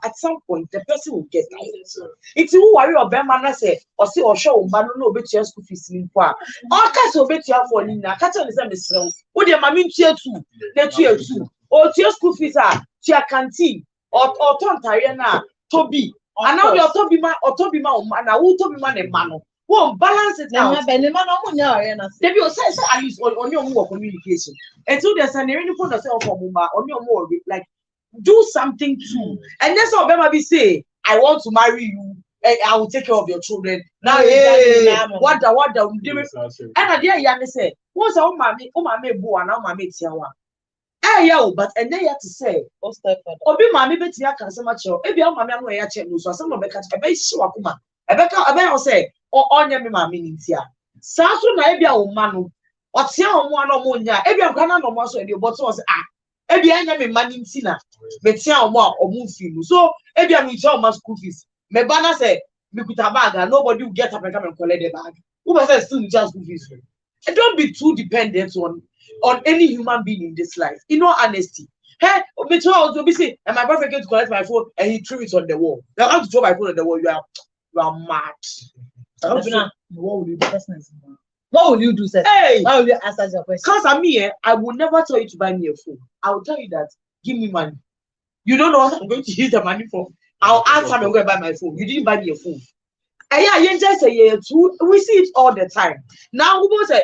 at some point the person will get tired. It's who worry about man say or see or show but no bet your school fees in poor. All kinds of bet you have for Nina. Catch on the same. Oh, the mammy tier 2, the tier 2, or tier school fees are tier canteen or Tontariana, Toby. And now you're Toby man or Toby man, and I will Toby man a man. Won't balance it out. They will say at least on your more communication. And so there's an errand for yourself on your more like do something too. And that's all Bema be say, I want to marry you. I will take care of your children. Now, what the do it. And I dear Yanni said, what's our mammy, boo, and our mammy tiawa. But and they had to say, Obi mammy betia can so much. Maybe our mammy way I check news or some of the catch a base swakuma. A better say, or on your mammy in here. Sasu Naibia or Manu, or Tia one or Munya, every Ghana no more so in your bottles. Every enemy man in Tina, but Tia or move you. So, every I'm with your school fees. Me bana say, me put a bag and nobody will get up and come and collect the bag. Who says still just school fees? And don't be too dependent on any human being in this life. In all honesty. Hey, me too also be say, and my boyfriend came to collect my phone and he threw it on the wall. Now I have to throw my phone on the wall. You are mad. What will you do? What will you do, sir? Hey, why will you answer your question? Because I'm here, I will never tell you to buy me a phone. I will tell you that give me money. You don't know what I'm going to use the money for. I'll ask him and go buy my phone. You didn't buy me a phone. And yeah, you just say yeah too. We see it all the time. Now,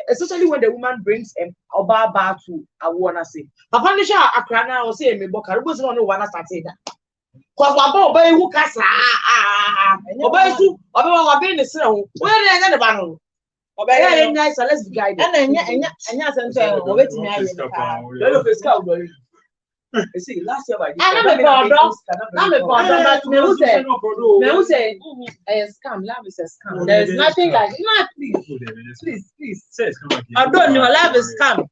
especially when the woman brings a bar to I wanna say. Papa Nisha Akrana or say me boka. Who's the one who wanna start saying that? Cause Papa obey who cast obey to obey the snow. Where they the battle? Obey nice, let's be guided. And obey to me. You see, last year I did. I'm a but me say, scam. Love is a scam. There is nothing like please. I don't know. Love is scam.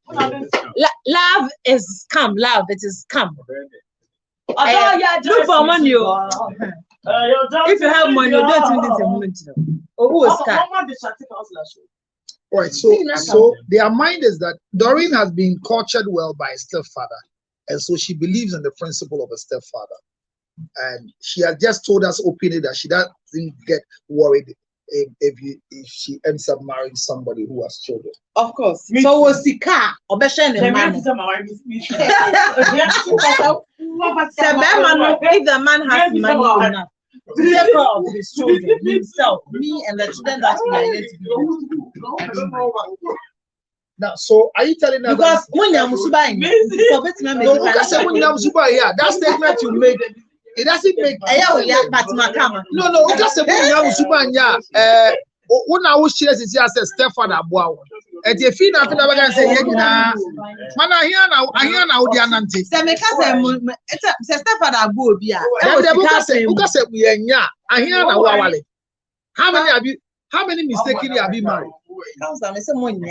Love is scam. Love it is scam. Look for money. If you have money, you don't think it's a moment. Oh, who is scam? Right. So their mind is that Doreen has been cultured well by a stepfather. And so she believes in the principle of a stepfather. And she has just told us openly that she doesn't get worried if she ends up marrying somebody who has children. Of course. So was the car or the man? If the man has money enough to take care of his children, himself, me and the children that we are yet to be. Now, so are you telling us Because when you're Musuba, no, that statement you made, it doesn't make no, just a when I was shares is as a stepfather, and if you not say, man, I hear now, the Ananti. It's a stepfather, I hear now, how many mistakenly have you married?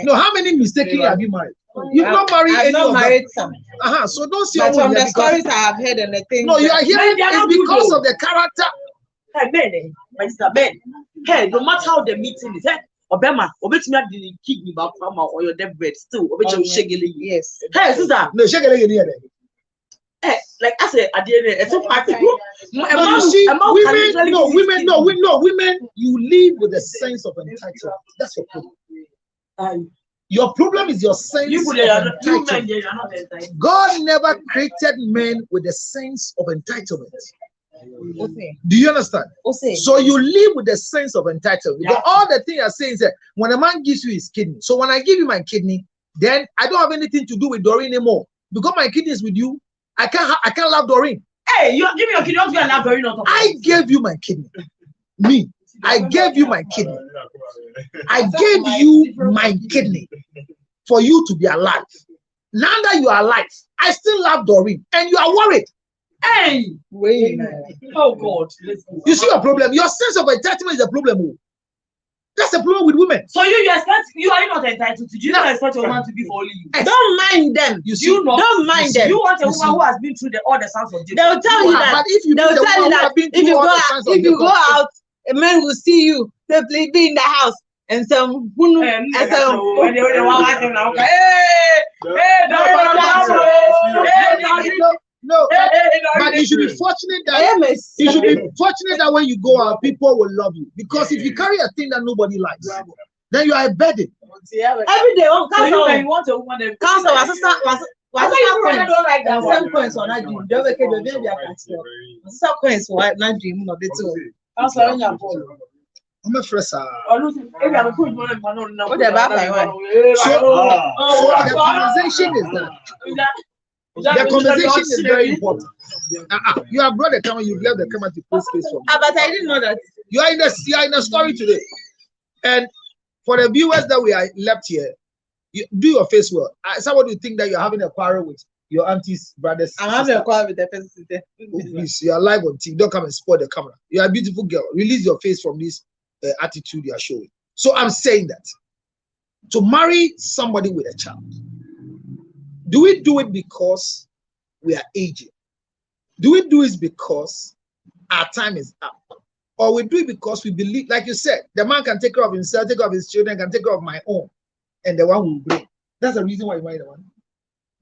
No, how many mistakenly have you married? You've not married any of them. Some. So don't see But from the stories I have heard and the things. No, you are hearing it's because of the character. Hey, men, Ben. Hey, no matter how the meeting is, hey, Obama, Obetumi didn't kick me back from or your deathbed still. Yes. Hey, sister. No, Hey, like I said, at the end, it's a party. Women, you live with a sense of entitlement. That's your problem. Your problem is your sense of entitlement. God never created men with a sense of entitlement. Okay. Do you understand? Okay. So you live with a sense of entitlement. Because all the thing you're saying is that when a man gives you his kidney, so when I give you my kidney, then I don't have anything to do with Doreen anymore. Because my kidney is with you, I can't love Doreen. Hey, you give me your kidney, don't you love Doreen? I gave you my kidney. Me. I gave you my kidney. I gave you my kidney for you to be alive. Now that you are alive, I still love Doreen, and you are worried. Hey, wait. Oh God. You see your problem. Your sense of entitlement is a problem. That's a problem with women. So you expect you are not entitled to. Do you not expect your woman to be for only you? Don't mind them. You see, don't mind them. You want a woman who has been through all the sons of Jacob. They'll tell you that. But if you go out, a man will see you. They'll be in the house. And some no, but you should be fortunate that when you go out, people will love you. Because if you carry a thing that nobody likes, then you are a burden. Every day, you want a woman. Council some coins on that dream. Don't make it baby. Some coins for not dream of the two. I'm a fresh. So the conversation is that. The conversation is very important. You have brought the camera, you've left the camera to put space for me. But I didn't know that. You are in a story today. And for the viewers that we are left here, you do your face well. Somebody think that you're having a quarrel with your auntie's brothers. I'm having a quarrel with the person today. Oh, please, you are live on TV. Don't come and spoil the camera. You are a beautiful girl. Release your face from this attitude you are showing. So I'm saying that to marry somebody with a child, do we do it because we are aging? Do we do it because our time is up? Or we do it because we believe, like you said, the man can take care of himself, take care of his children, can take care of my own, and the one will bring. That's the reason why you marry the one.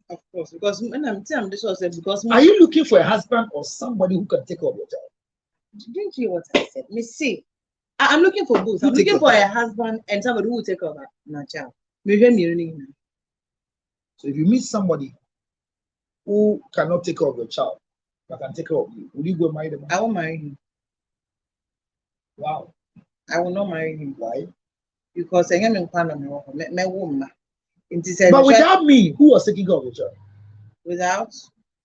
Of course, because when I'm telling this was because are you looking for a husband or somebody who can take care of your child? Didn't you hear what I said? Me see, I'm looking for both. I'm looking for a husband and somebody who will take care of my child. So if you meet somebody who cannot take care of your child, but can take care of you, will you go marry them? I won't marry him. Wow. I will not marry him. Why? Because I am in my woman. But without me, who was taking care of your child? Without?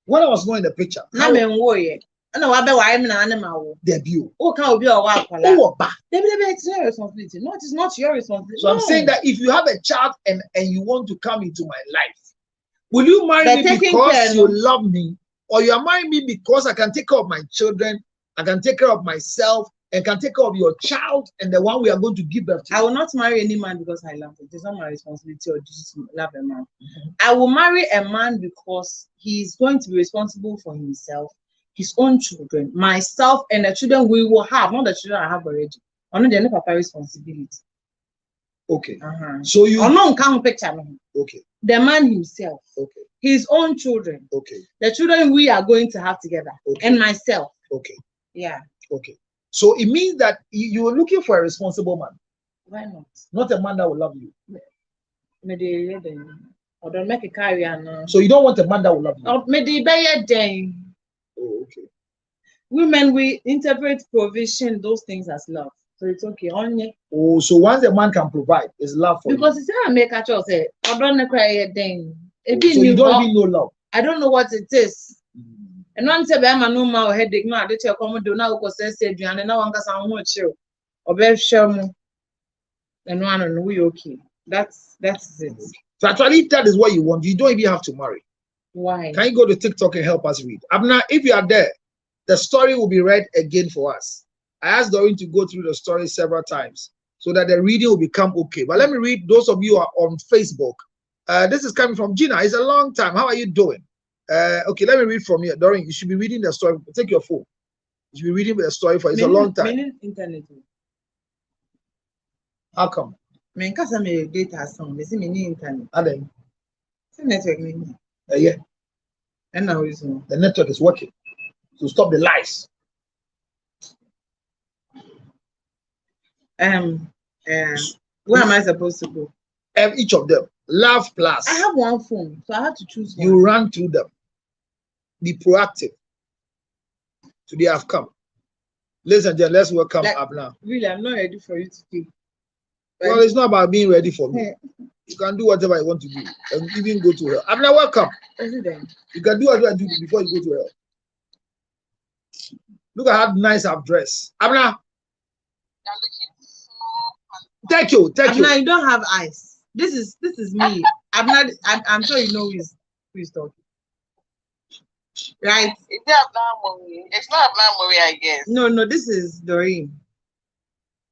When I was going in the picture. No, I bet I'm an animal. Debut. Oh, can't be a wife. It's your responsibility. No, it is not your responsibility. So I'm saying that if you have a child and you want to come into my life, will you marry me because you love me, or you are marrying me because I can take care of my children, I can take care of myself, and can take care of your child and the one we are going to give birth to? I will not marry any man because I love him. It is not my responsibility or just to love a man. I will marry a man because he is going to be responsible for himself, his own children, myself, and the children we will have, not the children I have already. Only the papa responsibility. Okay. So you can't picture me. Okay. The man himself. Okay. His own children. Okay. The children we are going to have together. Okay. And myself. Okay. Yeah. Okay. So it means that you are looking for a responsible man. Why not? Not a man that will love you. Or don't make a career. So you don't want a man that will love you. Oh, okay. Women, we interpret provision, those things as love. So it's okay. Only Oh, so once a man can provide, is love for because it's how I make a choice. I don't cry thing. you. So you don't even know love. I don't know what it is. And one say, "I'm no more headache." No, I did your command. Now, because I said, "You and now I'm going to chill." Or be sure. And one and we okay. That's it. So actually, if that is what you want, you don't even have to marry. Why? Can you go to TikTok and help us read? Abna, if you are there, the story will be read again for us. I asked Doreen to go through the story several times so that the reading will become okay. But let me read those of you who are on Facebook. This is coming from Gina. It's a long time. How are you doing? Okay, let me read from here. Doreen, you should be reading the story. Take your phone. You should be reading the story for it's a long time. Internet. How come? Men kasa me data some. Me see me ni internet. And then, See network me. yeah, And now is no. the network is working. So stop the lies. Where am I supposed to go? Each of them. Love plus. I have one phone, so I have to choose one. You run through them. Be proactive. Today I've come. Ladies and gentlemen, let's welcome Abna. Really, I'm not ready for you to speak. Well, it's not about being ready for me. You can do whatever you want to do and even go to hell. Abna, welcome. President. You can do whatever you do before you go to hell. Look at how nice I've dressed. Abna. Thank you. Thank you. Abna, you don't have eyes. This is me. I'm sure you know who is talking. Right? It's not Abna, I guess. No, this is Doreen.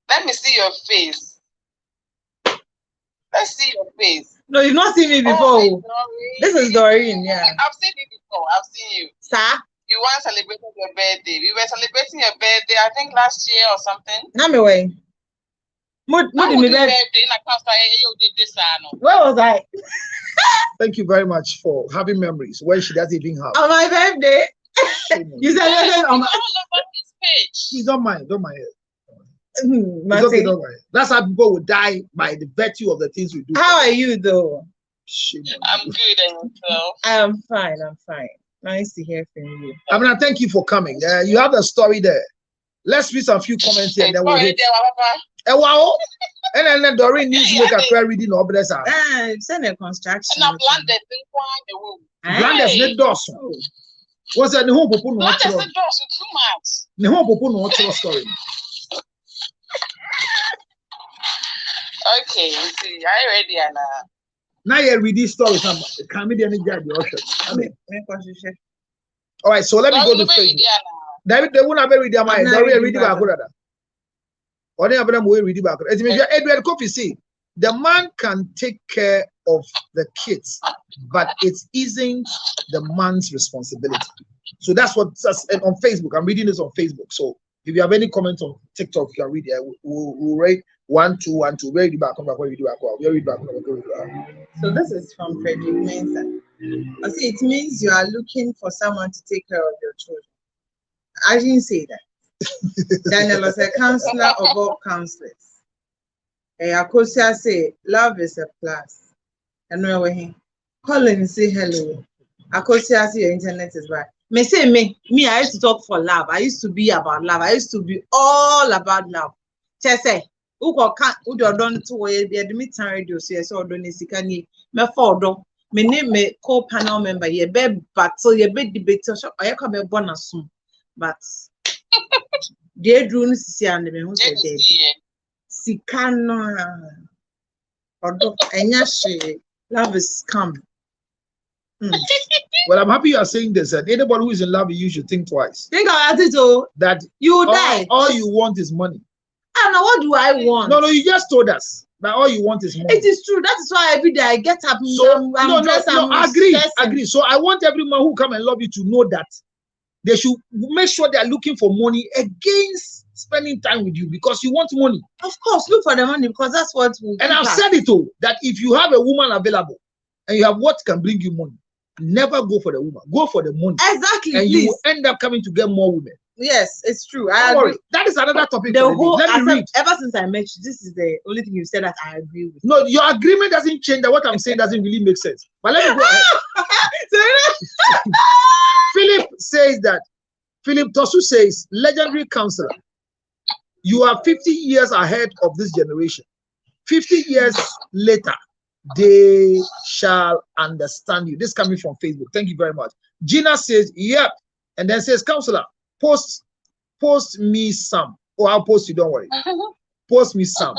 Let me see your face. Let's see your face. No, you've not seen me before. Oh, this is Doreen, yeah. I've seen you before. I've seen you. Sir? You once celebrated your birthday. We were celebrating your birthday, I think last year or something. Not me way. Where was I? Thank you very much for having memories when she doesn't even have. On my birthday. You said on his page. Please don't mind. Don't mind it. It's okay, don't mind. That's how people will die by the virtue of the things we do. How are you though? I'm good, and yourself? I'm fine. Nice to hear from you. Abna, thank you for coming. You have the story there. Let's read some few comments here and then we'll hit. Wow. And then Doreen needs to make a prayer reading or others. Send a construction. Blinders need Dawson. What's that? The home people know too much. The home people know story. Okay, see, I ready, Anna. Now you read this story. Can we any judge your all right, so let me go to Facebook. David, they won't have a read their mind. They read about that. Or they have them way read about it. If Edward Coffee see, the man can take care of the kids, but it isn't the man's responsibility. So that's what on Facebook. I'm reading this on Facebook. So if you have any comments on TikTok, you can read it. We'll rate 1, 2, 1, 2. Read back. So this is from Frederick Mensah. I see it means you are looking for someone to take care of your children. I didn't say that. Daniel was a counselor of all counselors. Akosia say love is a plus. And we're Colin say hello. Akosia say your internet is bad. Me say me, I used to talk for love. I used to be about love. I used to be all about love. Say, who can't who don't to be admit radio so yes or don't sikani me for me name me co-panel member ye be battle ye be debate so I come be born asum but they drew no sisi and me who said sikana odo enya she love is come. Well, I'm happy you are saying this. And anybody who is in love with you should think twice. Think about it, oh. That you die. All you want is money. I don't know, what do I want? No, you just told us that all you want is money. It is true. That is why every day I get up. So agree. So I want everyone who come and love you to know that they should make sure they are looking for money against spending time with you because you want money. Of course, look for the money because that's what will. And I've said it all that if you have a woman available and you have what can bring you money, never go for the woman. Go for the money. Exactly. And you will end up coming to get more women. Yes, it's true. Don't worry. That is another topic. Let me read. Ever since I met you, this is the only thing you said that I agree with. No, your agreement doesn't change. That what I'm saying doesn't really make sense. But let me go ahead. Philip Tosu says, legendary counselor. You are 50 years ahead of this generation. 50 years later, they shall understand you. This coming from Facebook. Thank you very much. Gina says, yep. And then says, counselor, post me some. Oh, I'll post you, don't worry. Post me some.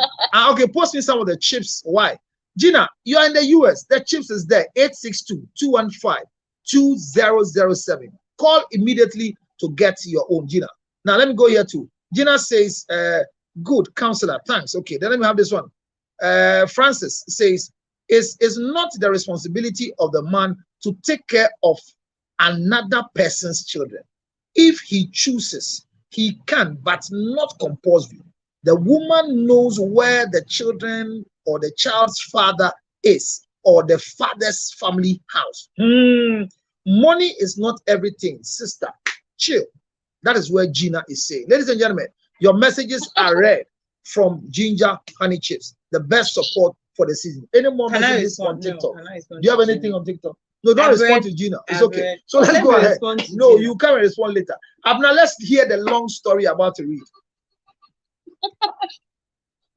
Okay, post me some of the chips. Why? Gina, you are in the US. The chips is there. 862-215-2007. Call immediately to get your own, Gina. Now, let me go here too. Gina says, good, counselor, thanks. Okay, then let me have this one. Francis says, it's not the responsibility of the man to take care of another person's children. If he chooses, he can, but not compulsory. The woman knows where the children or the child's father is, or the father's family house. Money is not everything, sister. Chill. That is where Gina is saying. Ladies and gentlemen, your messages are read from Ginger Honey Chips, the best support for the season. Any more messages on TikTok? Do you have anything on TikTok? No, don't respond to Gina. It's okay. So let's go ahead. No, you can respond later. Abner, let's hear the long story about to read.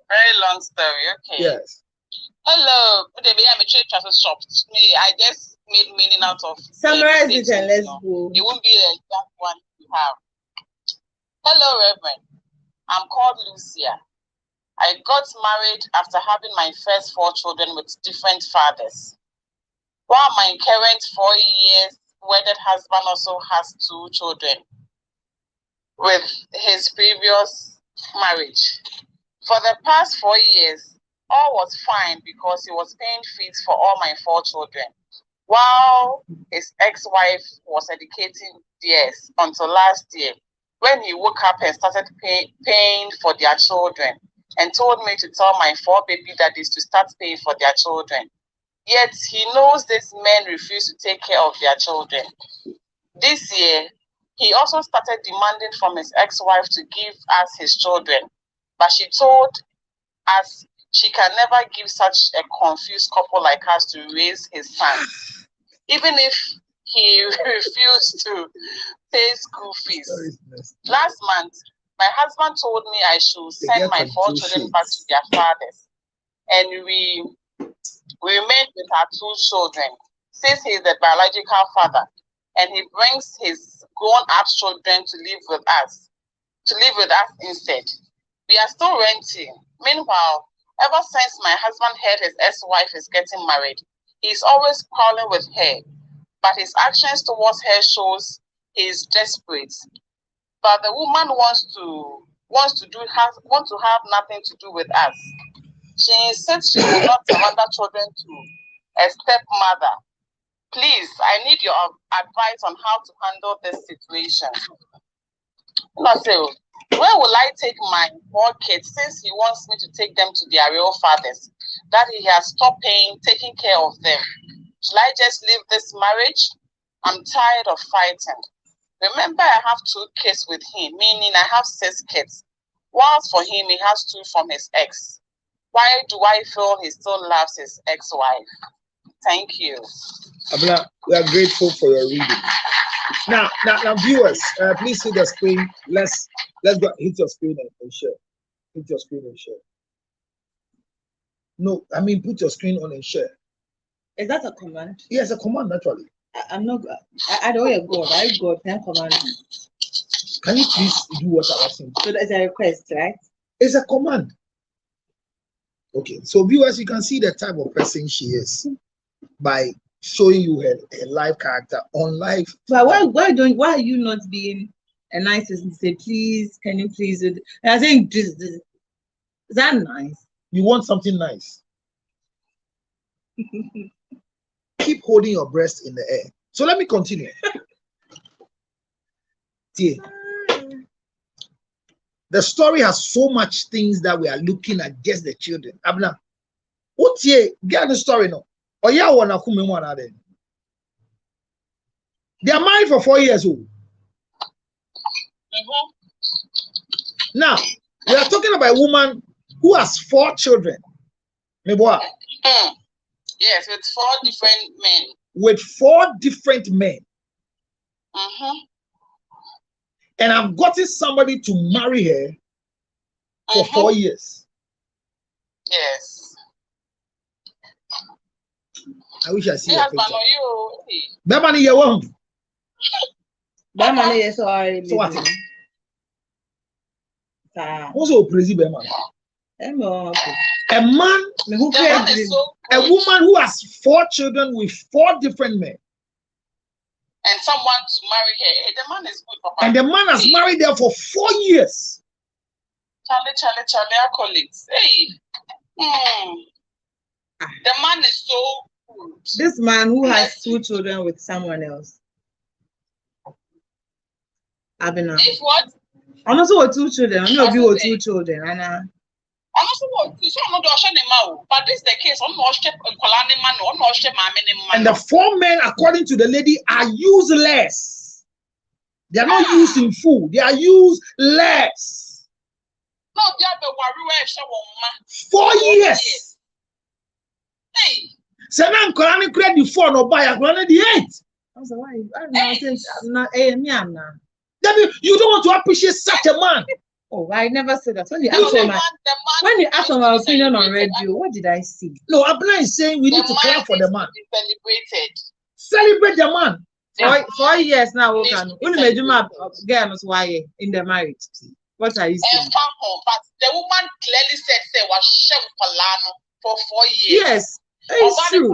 Very long story. Okay. Yes. Hello. Good day. I'm a church shop. Me, I just made meaning out of. Summarize it and let's go. It won't be the exact one you have. Hello, Reverend. I'm called Lucia. I got married after having my first 4 children with different fathers. While my current 4 years wedded husband also has 2 children with his previous marriage. For the past 4 years, all was fine because he was paying fees for all my 4 children, while his ex-wife was educating theirs until last year, when he woke up and started paying for their children and told me to tell my 4 baby daddies to start paying for their children. Yet he knows these men refuse to take care of their children. This year, he also started demanding from his ex-wife to give us his children, but she told us she can never give such a confused couple like us to raise his son, even if he refused to pay school fees. Last month, my husband told me I should send my 4 children back to their fathers, and we remained with our 2 children, since he is the biological father, and he brings his grown-up children to live with us instead. We are still renting. Meanwhile, ever since my husband heard his ex-wife is getting married, he's always quarreling with her, but his actions towards her shows he is desperate. But the woman wants to have nothing to do with us. She insists she will not surrender children to a stepmother. Please, I need your advice on how to handle this situation. Where will I take my 4 kids since he wants me to take them to their real fathers, that he has stopped taking care of them? Shall I just leave this marriage? I'm tired of fighting. Remember, I have 2 kids with him, meaning I have 6 kids. Whilst for him, he has 2 from his ex. Why do I feel he still loves his ex-wife? Thank you. Abla, we are grateful for your reading. Now, viewers, please see the screen. Let's go hit your screen and share. Hit your screen and share. No, I mean put your screen on and share. Is that a command? Yes, a command naturally. I'm not. I don't hear God. I God can command me. Can you please do what I'm asking? So that's a request, right? It's a command. Okay, so viewers, you can see the type of person she is by showing you her live character on live. But why are you not being a nice person to say, please, can you please do this? I think this is that nice? You want something nice. Keep holding your breast in the air. So let me continue. The story has so much things that we are looking at, just the children. Abna, what get the story now? Or yeah, one of whom one are they? They are married for 4 years old. Now we are talking about a woman who has 4 children. Yes, with 4 different men. With 4 different men. And I've gotten somebody to marry her for 4 years. Yes. I wish I see Yes, a picture. man, you. Bemani ye wo. That man is already. So what? Also praise Bemani. A man who The man is so a good. woman who has 4 children with 4 different men. And someone to marry her. Hey, the man is good, Papa. And the man has married her for 4 years. Charlie, our colleagues. Hey. The man is so good. This man who has 2 children with someone else. Abena. If what? I'm also with 2 children. I'm not with 2 children. And I'm also what? So I'm not doing the but this is the case. I'm not step Kolani man. I'm not step my man. And the 4 men, according to the lady, are useless. They are not used in full. They are useless. No, they are the warrior. 4 years. Hey. So now Kolani create the 4 no buy Kolani the 8. I was like, I'm not You don't want to appreciate such a man. Oh, I never said that. When you asked for my opinion on radio, what did I see? No, Abner is saying we need to clap for the man. Celebrated. Celebrate the man. 4 years now, only made you girl why in the marriage. What are you saying? But the woman clearly said they was chef Palano for 4 years. Yes, it's true.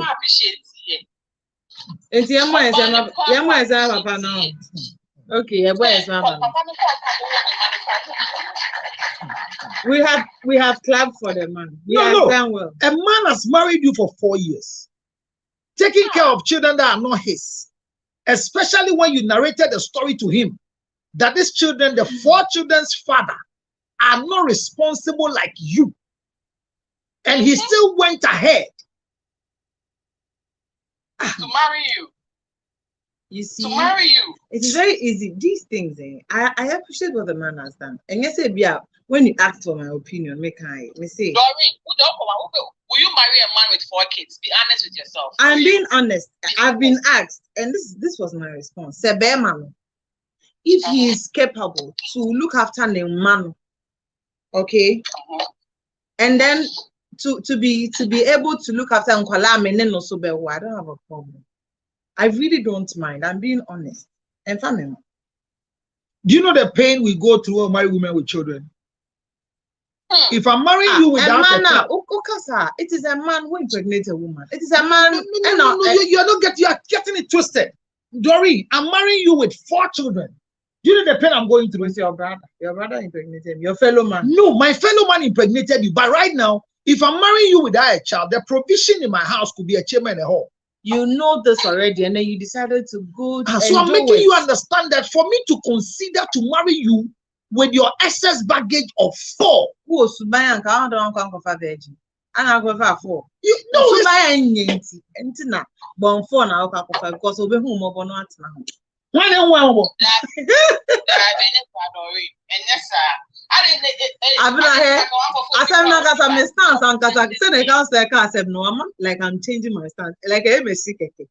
It's Papa now. Okay, we have clapped for the man. We have done well. A man has married you for 4 years, taking care of children that are not his, especially when you narrated the story to him that these children, the 4 children's father, are not responsible like you, and he still went ahead to marry you. You see, To marry you. it is very easy. These things, I appreciate what the man has done. And yes, when you ask for my opinion, me say, Doreen, will you marry a man with 4 kids? Be honest with yourself. I'm being honest. I've been asked, and this was my response. Sebe man, if he is capable to look after the man, okay, and then to be able to look after Nkola Menen no so I don't have a problem. I really don't mind. I'm being honest. And family. Do you know the pain we go through when married women with children? If I'm marrying you without a child, it is a man who impregnates a woman. It is a man. You are getting it twisted. Doreen, I'm marrying you with 4 children. Do you know the pain I'm going through? With your brother. Your brother impregnated him. Your fellow man. No, my fellow man impregnated you. But right now, if I'm marrying you without a child, the provision in my house could be a chairman and a hall. You know this already, and then you decided to go. So I'm making you understand that for me to consider to marry you with your excess baggage of 4. Who was to buy and count on virgin? And I'll go for 4. You know, so buy and now, born 4 now, because we'll be home over not now. Why don't want like I'm changing my stance. Like I'm a sick. Okay.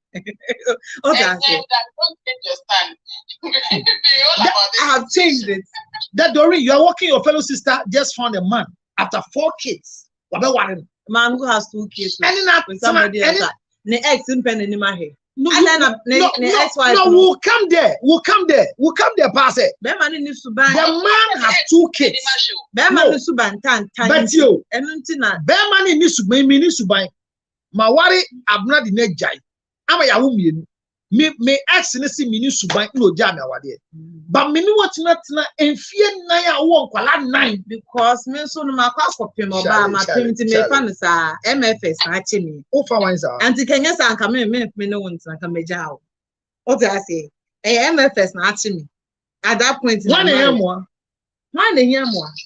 I have changed it. That Doreen, you are walking your fellow sister just found a man after 4 kids. Man who has 2 kids with somebody else. The ex in pen in my hair. No, we'll come there. Pass it. The man has 2 kids. But you, Bearman needs to buy. My worry, I'm not the next guy. I'm a Yahoo. Me ex in the mini subai no jam awade. But me no what not and fear 9 because me so no makwa kopim oba ma pimti me fa no sa MFS na ache me. O fa wan sa. Anti Kenya sa nka me no won na ka meja o. O ta say MFS na ache me. At that point one ehia mo.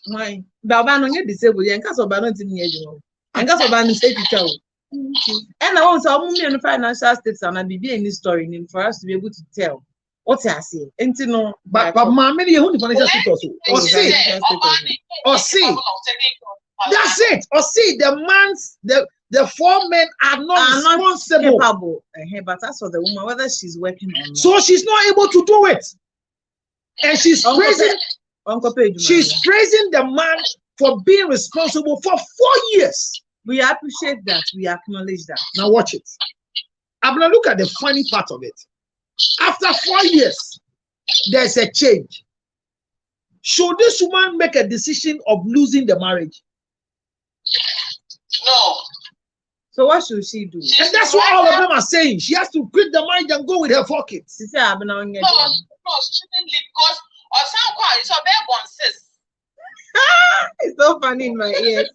Why? Baba no nye disabled yen ka so ba no ntimi ye jwo. En ka so ba no say teacher o. And I want to financial steps and be in this story for us to be able to tell what I say. And to know, but mommy, you want financial status or see, that's it. Or see, the 4 men are not responsible. Capable. But that's for the woman, whether she's working or not. So she's not able to do it, and she's praising the man for being responsible for 4 years. We appreciate that. We acknowledge that. Now watch it. I'm gonna look at the funny part of it. After 4 years, there's a change. Should this woman make a decision of losing the marriage? No. So what should she do? And that's what all of them are saying. She has to quit the marriage and go with her 4 kids. She said, "I'm not No, she shouldn't leave because or some quite it's a bare one sis. It's so funny in my ears.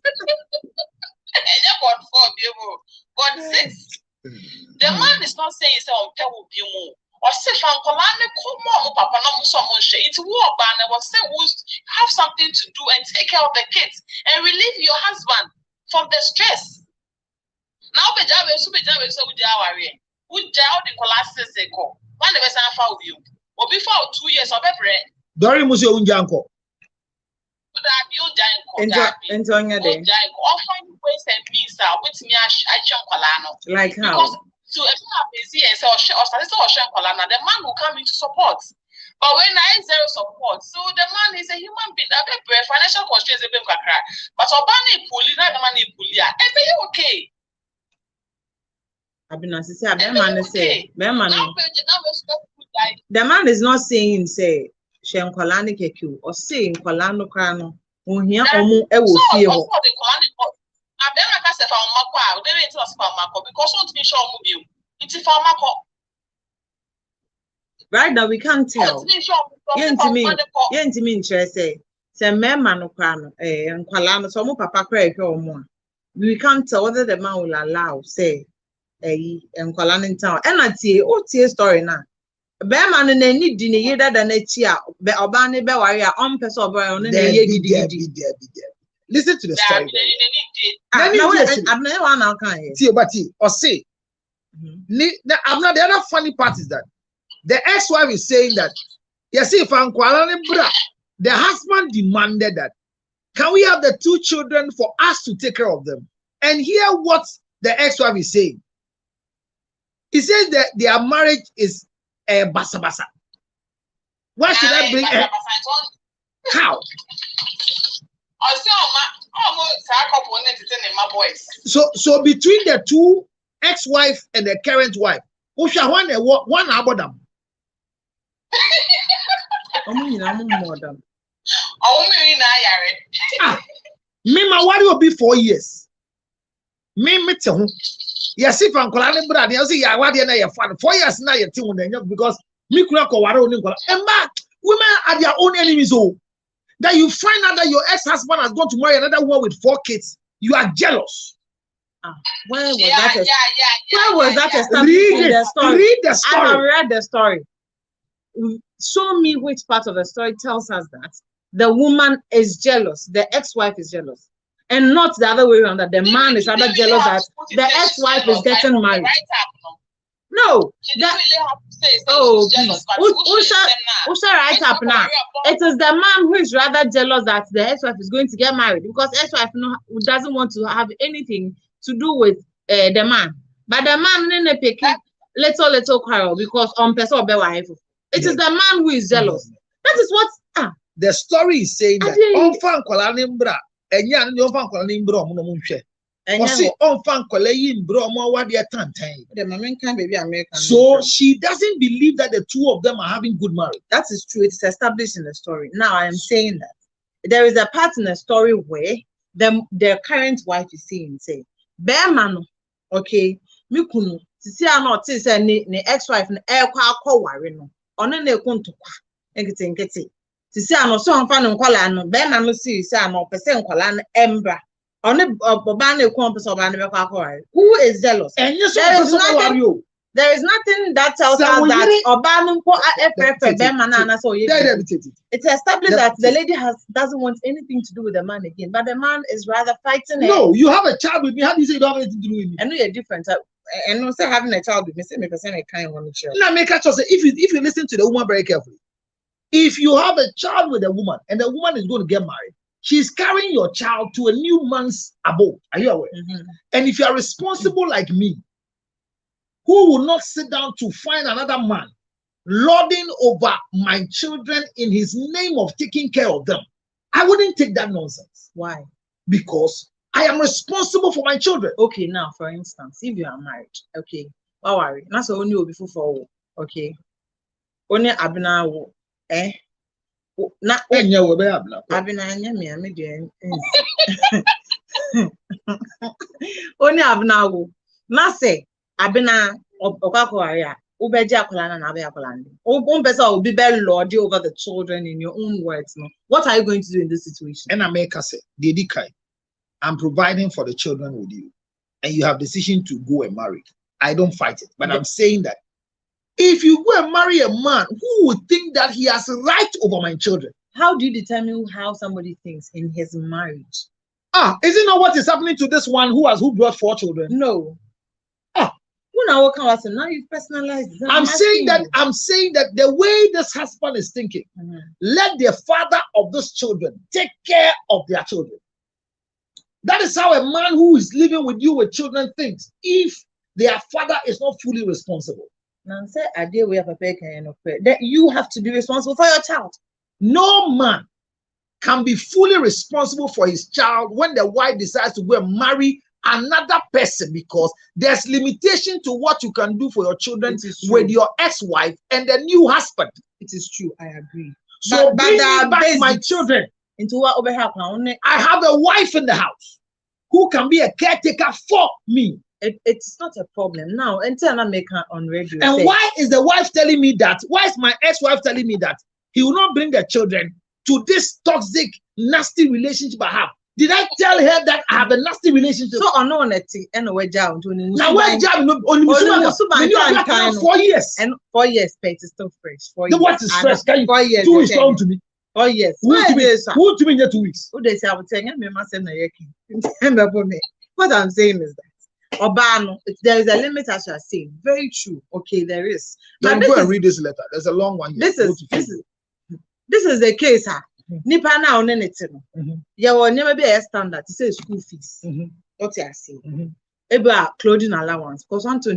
But sis, the man is not saying so on will be more. Or say from Colane come papa no someone share it war ban was say have something to do and take care of the kids and relieve your husband from the stress. Now be so we worry. Who jail the classes go. One the best for you. Or before 2 years or better. Dori Musio Unjanko. Enjoying your day. Find ways and means with me Like how? because to a busy and so the man will come in to support. But when I zero support, so the man is a human being that financial constraints a bit crack. But Obani Puli, not the money Pulia, and they okay. I've been assisting the man is not saying say Shen Kolani Keku or saying Kolano Krano. Here omu ewo fie ho. Right now we can't tell. Yentimi say mema no krano nkwala no so mo papa kra ehwe omo. We can't tell whether the man will allow say nkwala in town. And o tie story na. Be man no na ni di ne yeda da na chi a be oba ne be ware a on pese oba no na ye gidi. Listen to the story. The other funny part is that the ex-wife is saying that, yes, if the husband demanded that, can we have the 2 children for us to take care of them? And hear what the ex-wife is saying. He says that their marriage is a basa basa. Why should I bring a... How? So between the 2 ex-wife and the current wife, one about them. Me what will be 4 years. Me tell yes, if I'm calling brother, you see, I want to 4 years now. You because me could not and women are their own enemies. Oh, that you find out that your ex-husband has gone to marry another one with 4 kids, you are jealous. Where was that established in the story? Read the story. I have read the story. Show me which part of the story tells us that the woman is jealous, the ex-wife is jealous, and not the other way around, that the man is rather jealous that the ex-wife is getting married. No, Usha right up now. It is the man who is rather jealous that the ex-wife is going to get married, because ex-wife doesn't want to have anything to do with the man. But the man in the picking little quarrel because on person it is the man who is jealous. That is what the story is saying that so she doesn't believe that the 2 of them are having good marriage. That is true. It's established in the story. Now I am saying that there is a part in the story where the current wife is saying, say, Bearman, okay, Mikunu, see, I'm not saying the ex-wife and air quack warino, on a nekunto, and getting to see, I'm also on fan Colano, Bearman, see, I'm not percent Colan Embra. On a Bobane compass of who is jealous? And there is nothing that tells us that Obama it's established that the lady doesn't want anything to do with the man again, but the man is rather fighting. No, you have a child with me. How do you say you don't have anything to do with me? I know you're different. And also having a child with me, say a kind one child. Now make us say if you listen to the woman very carefully, if you have a child with a woman and the woman is going to get married, she's carrying your child to a new man's abode. Are you aware? And if you are responsible like me, who will not sit down to find another man lording over my children in his name of taking care of them, I wouldn't take that nonsense Why? because I am responsible for my children. Okay, now for instance, if you are married, okay, don't worry. That's only will be for okay. Only abinawo, eh? Na Enya we be abna. abinanya me amedian. Only abinawo. Na say abina okako area. Ubeji akola na abe akola ndi. Umpesa will be very lordy over the children in your own words. No, what are you going to do in this situation? And I make us say, Dedikai, I'm providing for the children with you, and you have decision to go and marry. I don't fight it, but I'm saying that if you go and marry a man who would think that he has right over my children, How do you determine how somebody thinks in his marriage? is it not what is happening to this one who brought 4 children? No. Now you've personalized. I'm saying that the way this husband is thinking, let the father of these children take care of their children. That is how a man who is living with you with children thinks. If their father is not fully responsible, that you have to be responsible for your child. no man can be fully responsible for his child when the wife decides to go and marry another person, because there's limitation to what you can do for your children with your ex-wife and the new husband. It is true, I agree. So bring me back my children. Into what over here now? I have a wife in the house who can be a caretaker for me. It's not a problem now. Until I make her on radio. And why is the wife telling me that? Why is my ex-wife telling me that he will not bring the children to this toxic, nasty relationship I have? Did I tell her that I have a nasty relationship? So I know that and we're down to now where job only 4 years and 4 years pay is still fresh. 4 the years. what is fresh? Can you 4 years? 2 weeks come to me? 4 years. Who to me 2 weeks? Who they say I would tell you, what I'm saying is that Obano, there is a limit, as you are saying. Very true. Okay, there is. Then go and read this letter. There's a long one here. This is the case, huh? Nipa na on anything. Yeah, well, never be a standard. It says school fees. What you are saying? Eba clothing allowance. Because on to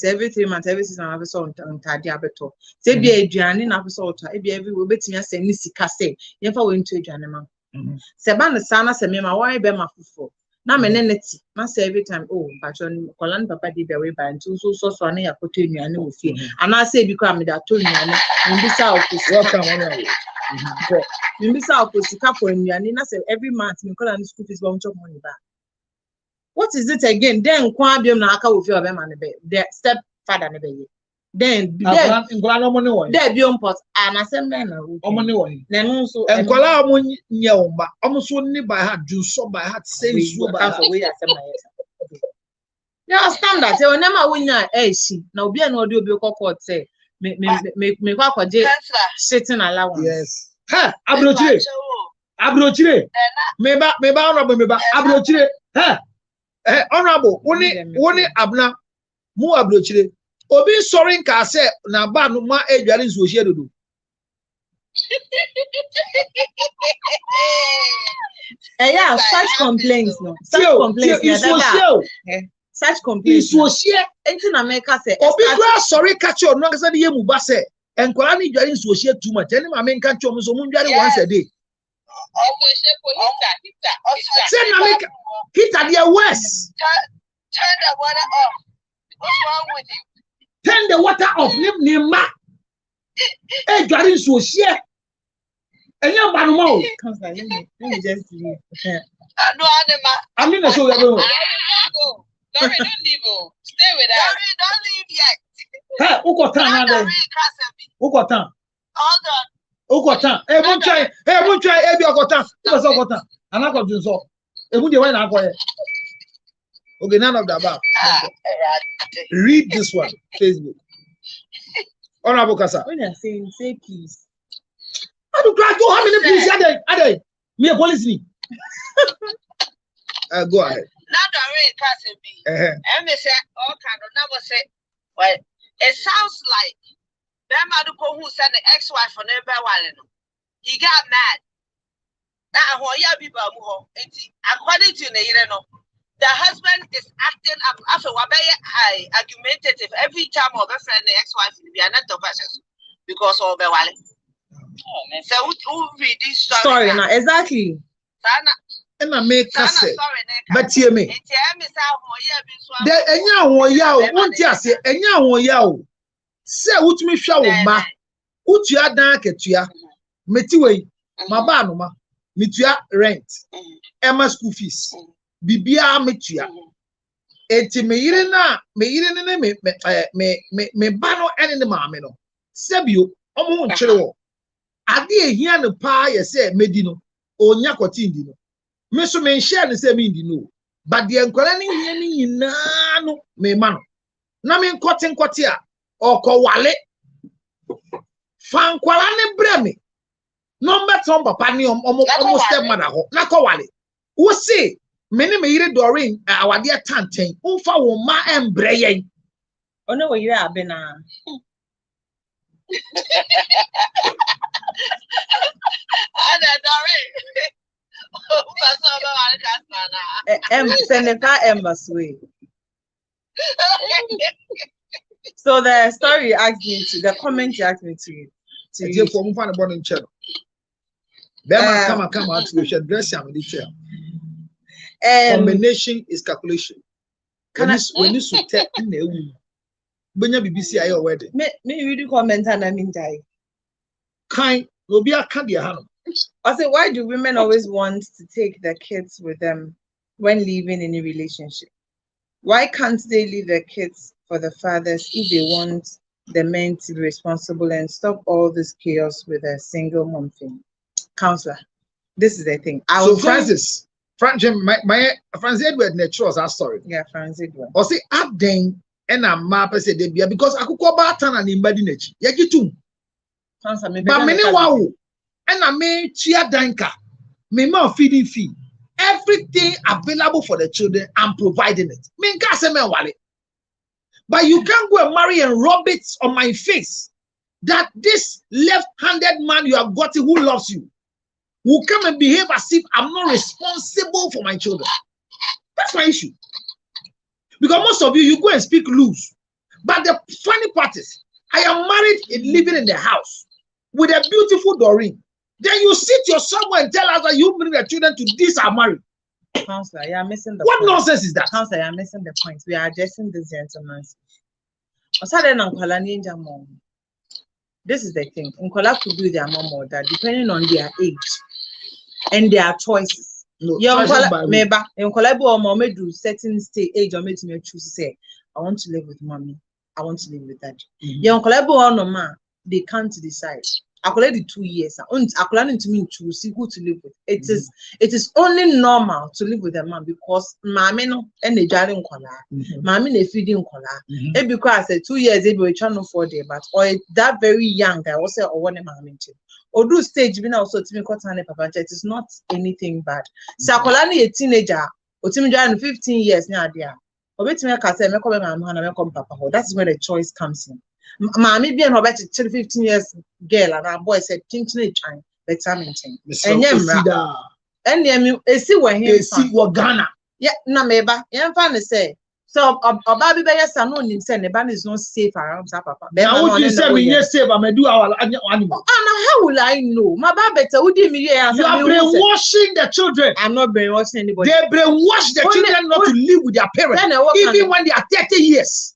every 3 months, every 6 months, on diabetes. Say be a journey na episode. Ebi every we bet me say ni sika say. Yefa we into journey man. Seba na sana se me ma why be ma fufu. Na me neneti. Na say every time but on kolan papa di be we by ntu so na ya koto nnuane wo fie. Ana say bi kwa me da to nnuane. Mbisa okosi. Welcome on. Mbisa okosi ka for nnuane na say every month me kola ni school fees bo chop money back. What is it again? Then kwa biom na aka wo fie obe ma ne be. The stepfather ne be ye. Then there be on pot and assembly na money one. Then so and kola mo nyewba so ni by heart do so by heart say so by heart. Yeah, standard. Say onema wunya she na obi na odi obi court say me kwa kwaje sitting allowance. Yes. Ha, abrochire. Meba honorable meba abrochire. Ha. Honorable, woni abna mu abrochire. Obi sorry nka say na ba no ma edware nso hie dodo. Yeah, such complaints no. Such complaints. Such complaints. Isohie. Enti na make say Obi kwa sorry catch you no kasa de yemu ba say enkwara ni edware nso hie too much. Eni ma me nka cho so mu ndware once a day. Say na make hita the worse. Turn the water off. What's wrong with you? Turn the water off. Nima. Edware nso hie. Enya ba no mo. Let me just leave. No, I mean so we are going. Don't leave. Stay with us. Don't leave yet. Hey, ukotan na ukotan. Hold on. Ukotan. Ebun try ebi ukotan. Because ukotan. Anako junso. Ebun dey when akoye. Okay, none of the above. Read this one, Facebook. Honorable Kasa. When you're saying, say please. I do cry. How many please are they? Me a police me. Go ahead. Now the rain can't be. And they say, all kind of number say, well, it sounds like that Maduko who sent the ex-wife on every while. He got mad. Now, according to the husband is acting up after argumentative every time of a friend, the ex-wife will be another person because of the wallet. So who read this Story now, exactly. And I make us say, but hear me. The enya won ya o, won ti ase, enya won ya o. Say utumi hwa wo ma, utua dan ketua. Meti we, maba no ma, metua rent, Emma school fees. Bibia metua. Enti me yire na me ba no ene ne maame no. Sebio, omo ho nkyere wo. Ade ehia no pa ye say medi no, onya kwotindi no. Me so me share the same indi no. But the enkwala ni hia ni nyina no me ma no. Na me nkote a okowale. Fa nkwala ne bre me. No meton papa ni omo step mother ho. Na kowale. Wo say me ne me yire Doreen awade atanten. Umfa wo ma embre yen. Ono wo yire abena. So the story you asked me to, the comment you asked me to come out we should dress him with the combination is calculation. When you tell when you BBC I already. Me read comment and I mean die. Kind will be a candy hand. I say, why do women always want to take their kids with them when leaving any relationship? Why can't they leave their kids for the fathers if they want the men to be responsible and stop all this chaos with a single mom thing? Counselor, this is the thing. Francis Edward Netros our story. Yeah, Francis Edward. Or say Abden and a map said they be because I could go back and imbadinage. Yakitum. But many wow. And I made chia danka, me more feeding fee. Everything available for the children, I'm providing it. But you can't go and marry and rub it on my face that this left-handed man you have got who loves you will come and behave as if I'm not responsible for my children. That's my issue. Because most of you go and speak loose. But the funny part is, I am married and living in the house with a beautiful Doreen. Then you sit yourself and tell us that you bring the children to this are married. Counselor, you are missing the what point. Nonsense is that? Counselor, you are missing the point. We are addressing this gentleman's. This is the thing. Nkola could do their mom or dad depending on their age and their choices. No, Nkola bo mom do certain age or make me choose to say, I want to live with mommy. I want to live with dad. Nkola bo no man, they can't decide. I already 2 years. I planning to me to see who to live with. It is only normal to live with a man because mommy no and the jarring collar, mommy they feeding collar. And because I said 2 years they be trying to afford it, but or that very young guy was say or one mommy too. Or do stage being also to me cut papa. It is not anything bad. Sakolani a teenager or to me 15 years now there. Or wait me I say me come and come papa. That's where the choice comes in. Mommy be an about 15 years girl and our boy said tintin time better maintain. And see when he see what Ghana. Yeah, na meba. Yeah, fan say. So baby be yes no nim say the ban is not safe around papa. Now would you say me yes safe I do our animal. How will I know? My baby better would me you are brainwashing the children. I'm not brainwashing anybody. They brainwash the children not to live with their parents even when they are 30 years.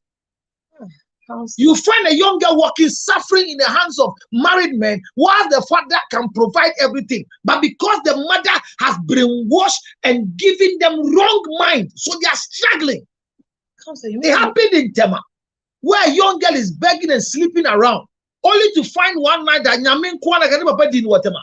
You find a young girl walking, suffering in the hands of married men, while the father can provide everything. But because the mother has brainwashed and given them wrong mind, so they are struggling. It happened in Tema, where a young girl is begging and sleeping around, only to find one night that Nyamin Kwana can never be in Watema.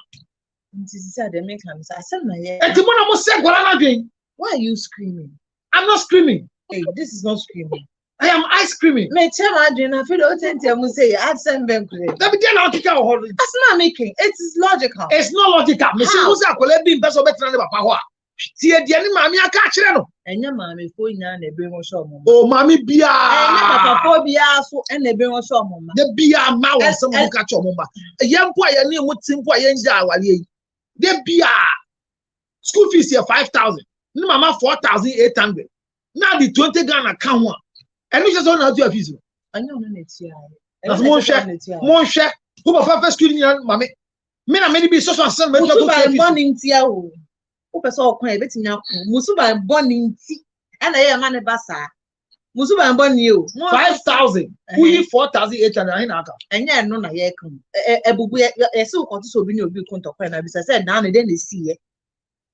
Why are you screaming? I'm not screaming. Hey, this is not screaming. I am ice creaming. Me chama I feel authentic. I must say, I'd send them clear. Let me tell you how to that's not making. It is logical. It's not logical. Me see who's a colleague being best of better than the papa. See a dear mammy, I catch it. And your mammy for you and they bring us some. Oh, mammy, beer. Papa, beer, so and they bring us some. The beer mouth, someone catch your mama. A young boy, a name would simple young Jawali. The beer school fees here 5,000. No, mama 4,800. Now the 20 Ghana account one. And we just don't know how to have you. I know it's here. That's more share. Who my first school in mammy. Me na many be so so me Musu ba morning tia o. O pese okwan e betimi akon. Musu ba morning ti. E na ye ma ne ba sa. Musu ba morning o. 5,000. Who you 4,800 in aka. Enye no na ye kan. Ebubu ye se ukoto so obi ni obi kontokwa na bi say na dey na see ye.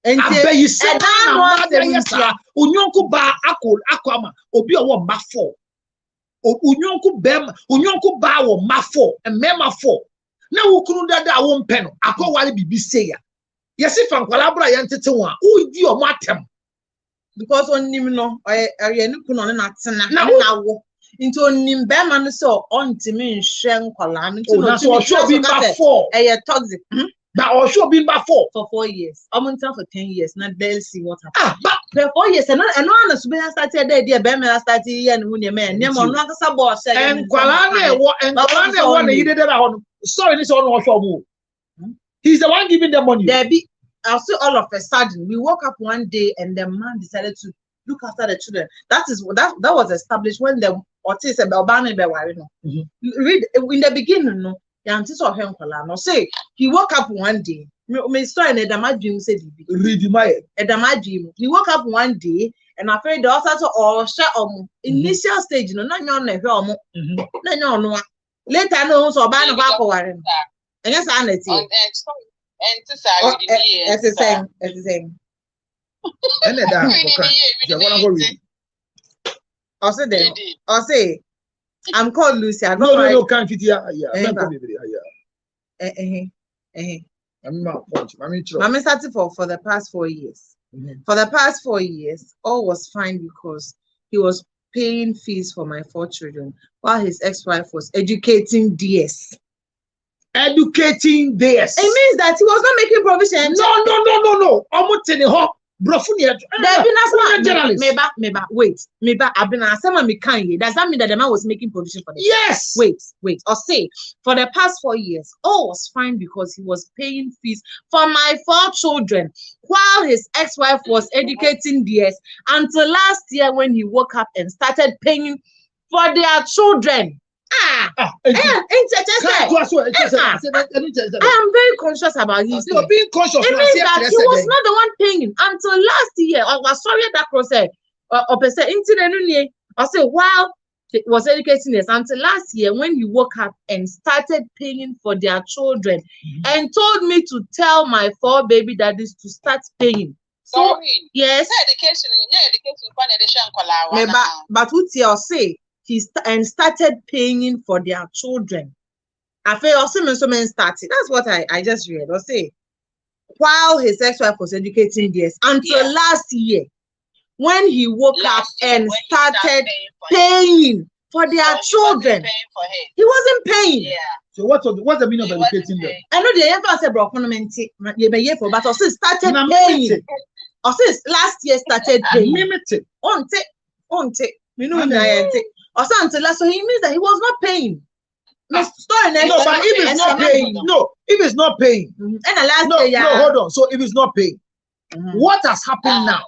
Enti you say na yes onyonko ba akoma obi owo ma 4. Onyonko ba wo ma 4 and mema 4. Na wo kunu dada wo mpe no akowale bibi say ya. Yesi fa nkwala bra ye ntete ho a wo di o matem. Because onim no area ni kunu no na tena na wo. Into onim be ma no so ontimi nhwe nkwala no no so sure be ba 4. Toxic. That or sure be ba 4 for 4 years. I'm on for 10 years. Now they'll see what happens. But for 4 years, and I started there, dear Bema started here and when your man, Nemo, not a boss, and Kwalane, one he did that. Sorry, this one. He's the one giving the money. There be also all of a sudden we woke up one day and the man decided to look after the children. That was established when the Otis and Belbani read in the beginning, no. No say he woke up one day. Me story na Edamajim said read my Edamajim. He woke up one day and afraid the also or share initial stage no na nyon na hwe omo na nyon no later no so ba na kwa kware no enye sa na tie and to say it's the same and that you want to go read also then or say I'm called Lucy. I no can't fit here. Mama started for the past 4 years. For the past 4 years, all was fine because he was paying fees for my 4 children while his ex-wife was educating DS. Educating DS. It means that he was not making provision. No. I'm telling you. Brofunia. Meba. I've been asking me kind. Does that mean that the man was making provision for them? Yes. Wait. Or say for the past 4 years, all was fine because he was paying fees for my 4 children while his ex-wife was educating DS until last year when he woke up and started paying for their children. I am very conscious about this. You're being conscious. It means that he was not the one paying until last year. I was sorry that process. I say while he was educating us until last year when he woke up and started paying for their children and told me to tell my 4 baby daddies to start paying. So yes. But what you say? He started paying for their children. I feel also started. That's what I just read. I'll say while his ex-wife was educating this until last year when he woke up and started paying for their children. He wasn't paying. Yeah. So what's the meaning of educating them? I know the ever said but also started paying. Also last year started paying. Limited. On take. Also until last, so he means that he was not paying. No, but if it's not paying, if it's not paying, and the last year, hold on. So if it's not paying, what has happened now?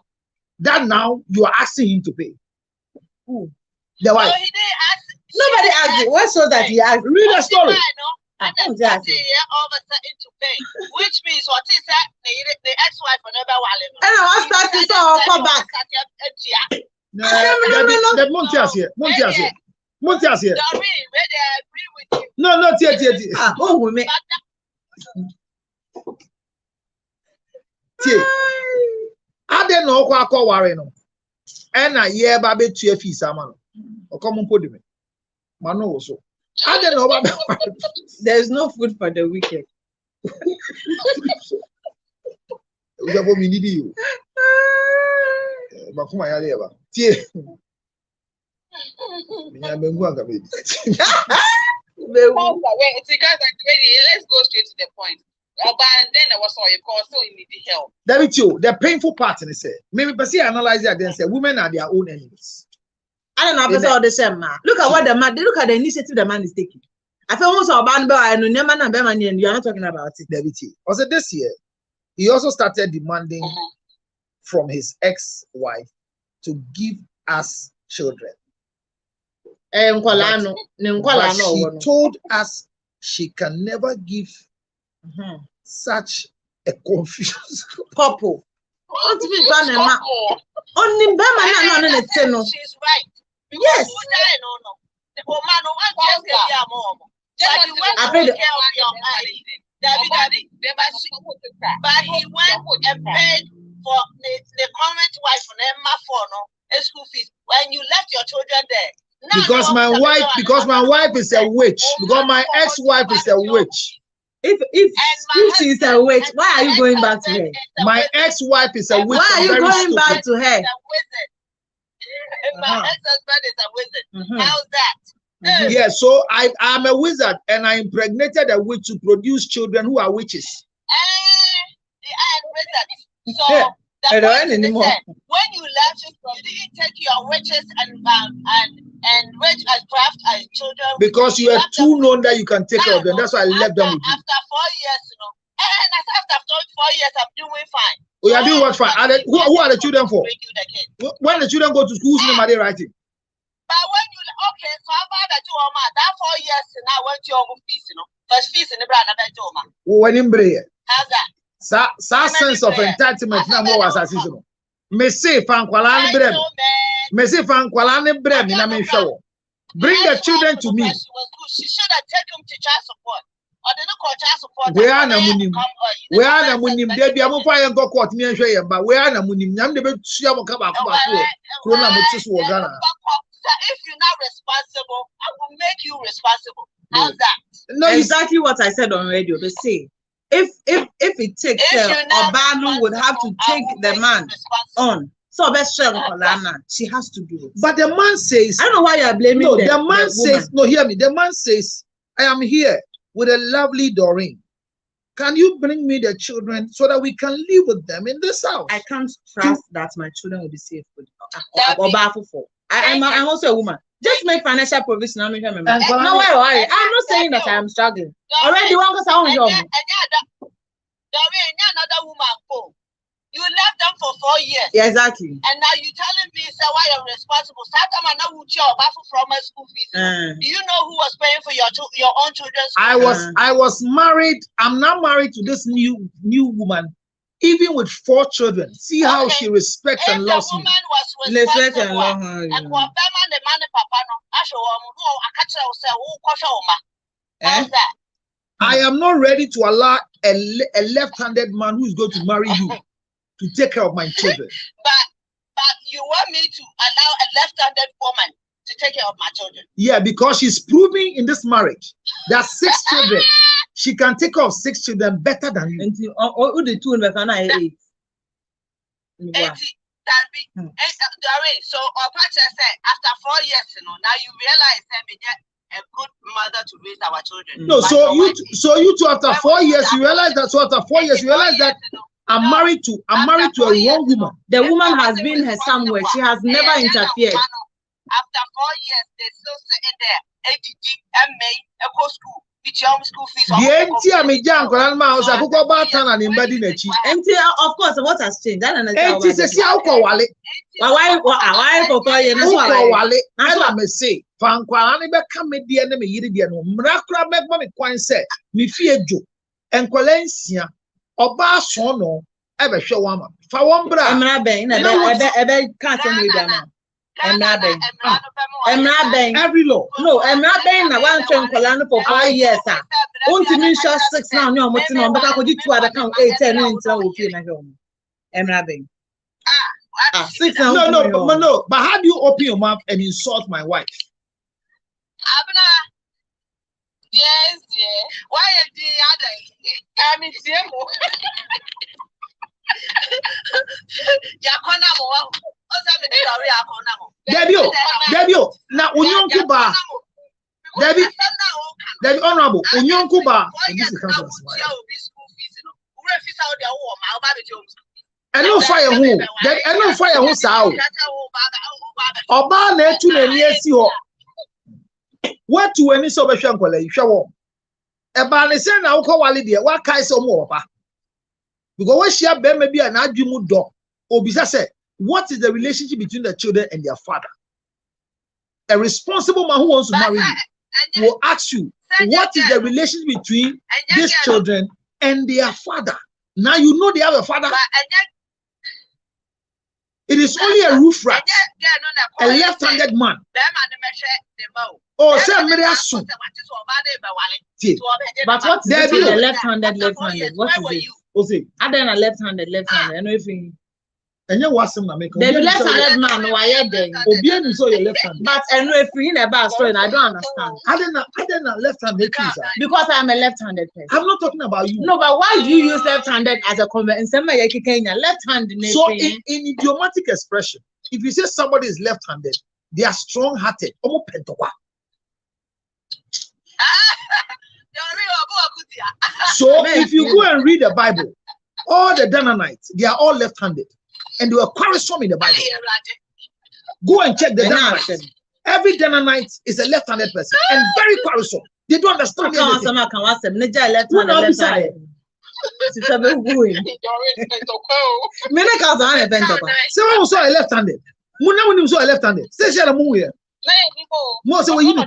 That now you are asking him to pay. The wife. Nobody asked you. What shows that he asked? Read the story. And then all of a sudden to pay, which means what is that? The ex-wife for never while. And I was starting to come back. The Montias here. No, not yet. Women. I don't know what I call Warren. And I hear about it to your fees, Amano. Or come on, put me. Mano also. I don't know about there's no food for the wicked. We have only need you. Bakuma ya leba. Tie. Let's go straight to the point. And then there was all you call so you need help. David, the painful part in it say, maybe analyze it and say women are their own enemies. I don't know about all the same man. Look at what the man, look at the initiative the man is taking. I feel almost about and you are not talking about it. David, also this year, he also started demanding from his ex-wife to give us children. But she told us she can never give Such a confusion. Couple. What if it's only Bama and she's right. Yes. The woman who wants to get more. But he went and paid for the current wife on Emma for no school fees when you left your children there. Because my wife is a witch. Because my ex-wife is a witch. If she's a witch, why are you going back to her? My ex-wife is a witch. Why are you going back to her? My ex-husband is a wizard. How's that? Yeah, so I'm a wizard and I impregnated a witch to produce children who are witches. So the point is that when you left, you didn't take your witches and witch and craft as children. Because you are too known that you can take care of them. That's why I left them with you. After 4 years, and after 4 years, I'm doing fine. We are doing what fine? Who are the children for? When the children go to school, who's the writing? But when you so how about that that 4 years now went to your fees, first fees in the brand of when in Bray. How's that? Sense of entitlement now more was as seasonal. Me say Fanqualani Brem. Me say Fanqualani Brem in a show. Bring the children to me. She should have taken to child support. Or they don't call child support. Where are Namunim? Where are Namunim? They be a more fire and go court me and show you, but where are Namunim? Yam the Siamo Kaba Corona Mutis Wagana. If you're not responsible, I will make you responsible. How's that? No, exactly what I said on radio. They say if it takes Obano would have to take the man on. So best she has to do it. But the man says, I don't know why you are blaming. No, the man says, no, hear me. The man says, I am here with a lovely Doreen. Can you bring me the children so that we can live with them in this house? I can't trust that my children will be safe with for. I'm also a woman. Just make financial provision. I'm not worry. I'm not saying that I'm struggling. Already, one goes on your another woman go. You left them for 4 years. Yeah, exactly. And now you telling me why you're responsible. From my school fees. Do you know who was paying for your own children's school? I was married. I'm now married to this new woman. Even with 4 children, see how she respects and loves me. Respect and love her. I am not ready to allow a left-handed man who is going to marry you to take care of my children. But you want me to allow a left-handed woman to take care of my children? Yeah, because she's proving in this marriage that 6 children. She can take care of 6 children better than you. The 2 and I 8. So Opacha said after 4 years, now you realize that we get a good mother to raise our children. No, so you two after 4 years you realize that. So after 4 years you realize that I'm married to a wrong woman. The woman has been here somewhere. She has never interfered. After 4 years, they still sitting there. ADD, MA, Eco School. School fees. Of course, what has changed? Why me say, Fanqualani become the enemy. Mrakra make me quite say, me fear Joe and Qualencia or Barsono ever show one. For one brother, I'm not being a can't every law. No, I'm not being a one train Colano for 4 years. Only me shot 6 now, no, but I could do 2 other count 8, 10 minutes. I will feel at home. I'm not being 6 now. No, but how do you open your mouth and insult my wife? Yes, dear. Why the other? I mean, Debio, now Union Cuba, Debbie, Honorable Union Cuba, and no fire home, and no fire home sound. Obana to the yes, you what to any sobation colleague, show a banison, I'll call Walidia, what kind of more? Because when she have been maybe an argument dog, Obisa said, what is the relationship between the children and their father? A responsible man who wants to marry you will ask you, what is the relationship between these children and their father. Now you know they have a father. It is only a roof rat, a left-handed man. Oh, say me there soon. But what's There the be- left-handed? What is it? Oh, say, Other than a left-handed. I know if you. and you was some make. The left-handed man, why are they? Obian so your left-handed. But I know if you in a bad story, I don't understand. I don't know left-handed things. Because I'm a left-handed person. I'm not talking about you. No, but why do you use left-handed as a comment? In some way, left-handed. So in idiomatic expression, if you say somebody is left-handed, they are strong-hearted. Omo pentowa. So if you go and read the Bible, all the Danaanites, they are all left-handed. And they were quarrelsome in the Bible. Go and check the Danaanites. Every Danaanite is a left-handed person and very quarrelsome. They don't understand anything. Someone who saw a left-handed. Muna when you saw a left-handed. Say she move here. More say you know.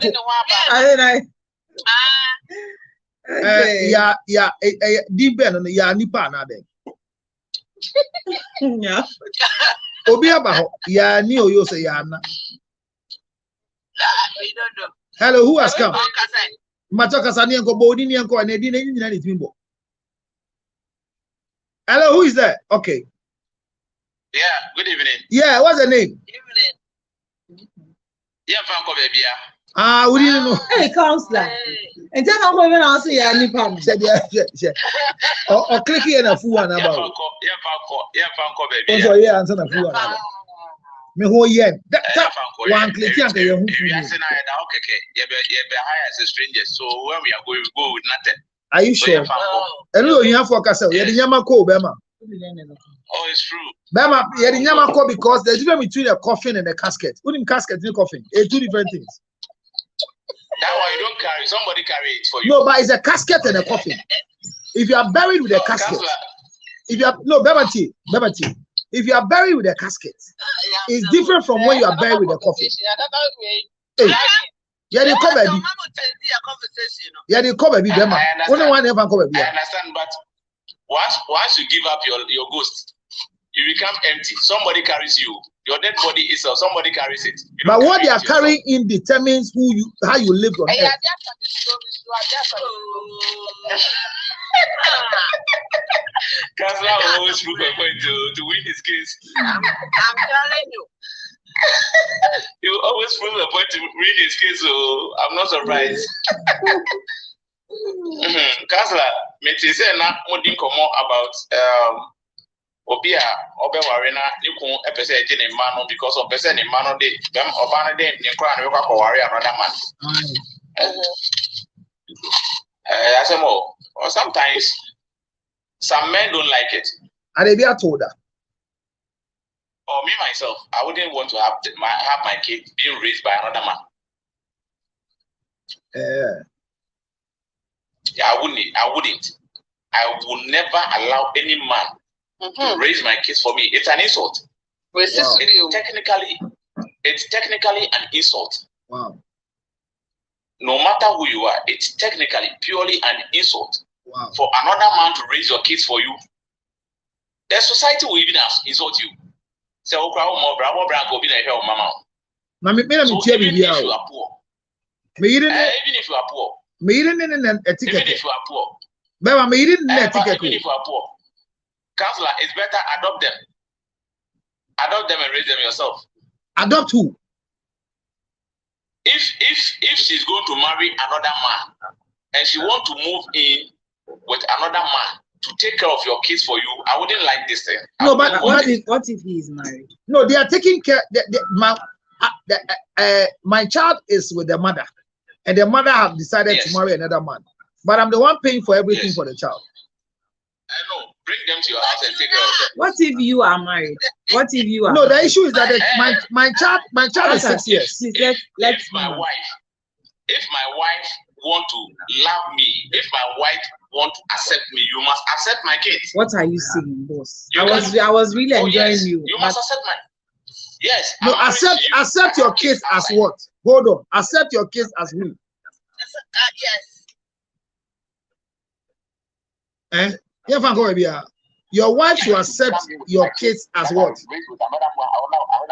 Yeah, deep ben on ya nipa na den. Yeah. Obi abaho ya ni oyo say ya na. Hello, who has come? Matoka sani enko bodi ni enko anedi na nyina ni timbo. Hello, who is there? Okay. Yeah, good evening. Yeah, what's the name? Evening. Yeah, Fanko baby. We didn't know. Hey, counselor. And tell me when I see any problem. Or click here and a fool and about. Yeah, Fanko baby. Also, yeah, answer the fool. Me whole year. One click here and you. Okay. Yeah, as a stranger. So when we are going, we go with nothing. Are you sure? Hello, you have for Castle. You're the Yamako, Bema. Oh, it's true. Bema, you're the Yamako because there's difference between a coffin and a casket. Wouldn't casket and coffin? It's two different things. That one you don't carry, somebody carry it for you. No, but it's a casket and a coffin. If you are buried with a casket, if you are if you are buried with a casket, it's different from when you are buried with a coffin. Hey, yeah, they come baby. Yeah, they come baby. Only one ever come baby. I understand, but once you give up your ghost, you become empty. Somebody carries you. Your dead body is somebody carries it. But what they are carrying in determines how you live on earth. Counselor always look a point to win his case. I'm telling you. You always prove a point to win his case, so I'm not surprised. Counselor, me say na modin komo about Obia Obewarena, you can episode in man because of person in man de them or banner de Nikran Yoka worry another man. I say more, or sometimes some men don't like it. And they be told that. Or me myself, I wouldn't want to have my kid being raised by another man. Yeah, I wouldn't. I would never allow any man to raise my kids for me. It's an insult. Wow. It's technically an insult. Wow. No matter who you are, it's technically purely an insult. Wow. For another man to raise your kids for you. The society will even insult you. Say, oh, go be here, mama. So even if you are poor, even if you are poor, even if you are poor, counselor, it's better adopt them. Adopt them and raise them yourself. Adopt who? If she's going to marry another man and she want to move in with another man to take care of your kids for you, I wouldn't like this thing. No, but what if he is married? No, they are taking care. My child is with the mother, and the mother have decided to marry another man. But I'm the one paying for everything for the child. I know. Bring them to your house and take care of them. What if you are married? What if you are? No, the issue is that my child is 6 years. If my wife want to love me, if my wife want to accept me, you must accept my kids. What are you saying, boss? I was really enjoying you. You must accept my. Yes. No, accept your kids as what? Hold on. Accept your kids as who? Yes. Your wife should accept your kids as what?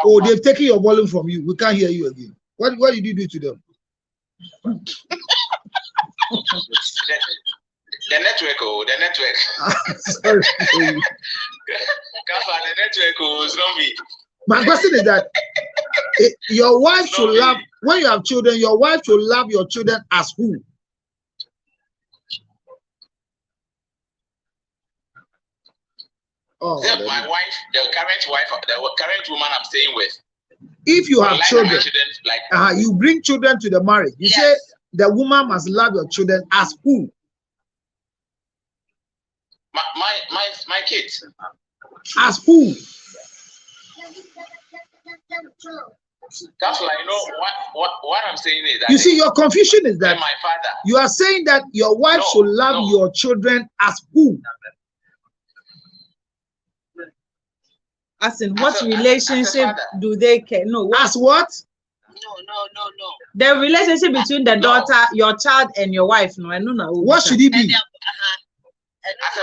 Oh, they've taken your volume from you. We can't hear you again. What did you do to them? The network, the network. Sorry. The network is not me. My question is that your wife should love, when you have children, your wife should love your children as who? Oh, my wife, the current woman I'm staying with. If you have children, you bring children to the marriage. You say the woman must love your children as who? My kids. As who? That's why what I'm saying is that you see, your confusion is that my father. You are saying that your wife should love your children as who? As in what relationship do they care? No. As what? No. The relationship between the daughter, your child, and your wife. No, I don't know. What should it be? As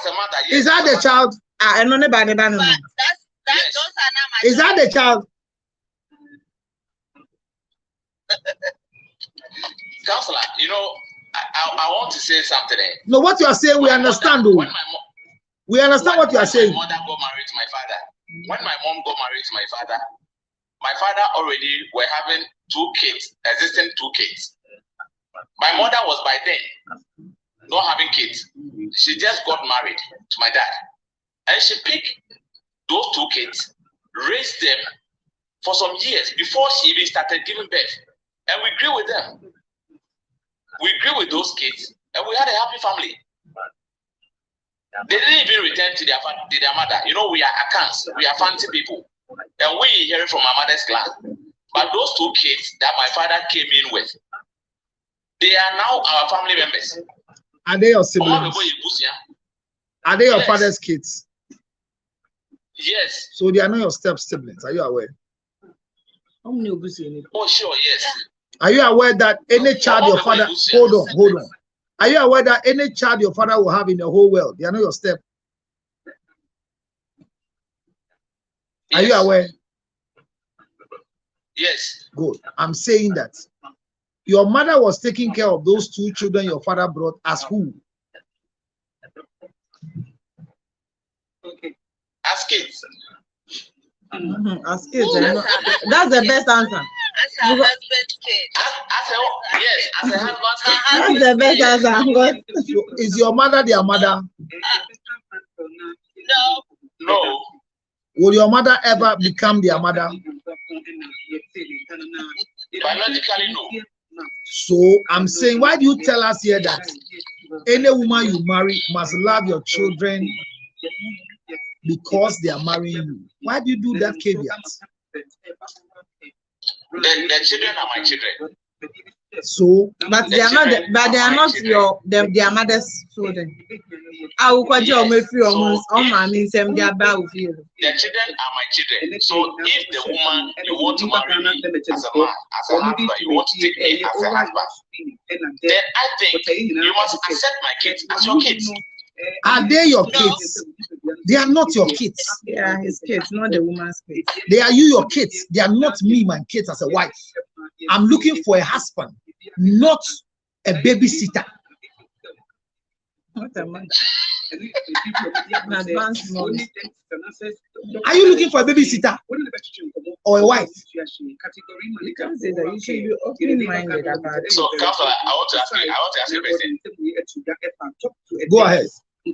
a mother. Yes. Is that the child? I know about it. Is that the child? Counselor, I want to say something there. No, what you are saying, we understand. We understand what you are saying. My mother got married to my father. When my mom got married to my father already were having existing two kids. My mother was by then not having kids. She just got married to my dad. And she picked those two kids, raised them for some years before she even started giving birth. And we grew with them. We grew with those kids, and we had a happy family. They didn't even return to their mother. We are accounts. We are fancy people. And we inherit from our mother's clan. But those two kids that my father came in with, they are now our family members. Are they your siblings? Are they your father's kids? Yes. So they are not your step siblings. Are you aware? Oh, sure, yes. Are you aware that any child your father... Hold on. Are you aware that any child your father will have in the whole world, they are not your step? Yes. Are you aware? Yes. Good. I'm saying that your mother was taking care of those two children your father brought as who? As kids. As kids. That's the best answer. As her husband's kid. As a husband's kid. That's the best answer. Is your mother their mother? No. Will your mother ever become their mother? Biologically, no. So I'm saying, why do you tell us here that any woman you marry must love your children because they are marrying you? Why do you do that caveat? The children are my children. So, but they are not. They are not their mother's children. I will call you almost mommy. Their children are my children. So if the woman you want to marry me as a man, as a husband, you want to take me as a husband, then I think you must accept my kids as your kids. Are they your kids? They are not your kids. They are his kids, not the woman's kids. They are your kids. They are not me, my kids, as a wife. I'm looking for a husband, not a babysitter. What a man. Are you looking for a babysitter or a wife? You can say that you should be open-minded about it. So, Counselor, I want to ask you a question. Go ahead.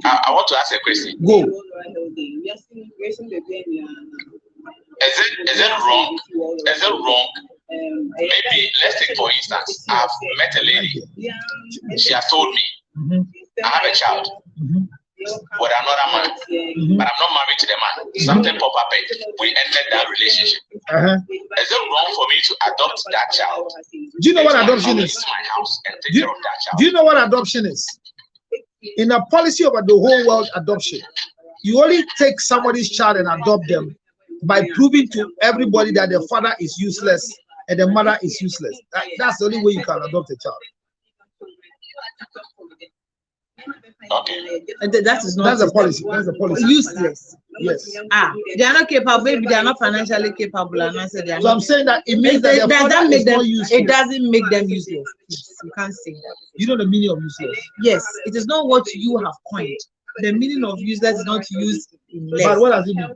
I want to ask a question. Go. Is it wrong? Is it wrong? Maybe let's take for instance, I've met a lady. She has told me I have a child with another man, but I'm not married to the man. Something pop up. We ended that relationship. Is it wrong for me to adopt that child? Do you know what adoption is? My house and take care of that child. Do you know what adoption is? In a policy of the whole world adoption, you only take somebody's child and adopt them by proving to everybody that the father is useless and the mother is useless. That's the only way you can adopt a child. Okay. And that is not That's the policy. That's the policy. useless. Yes. They are not capable. Maybe they are not financially capable, and I said they are. So I'm saying that it means that the father is not useless. It doesn't make them useless. You can't say that. You know the meaning of useless. Yes, it is not what you have coined. The meaning of useless is not used in less. But what does it mean?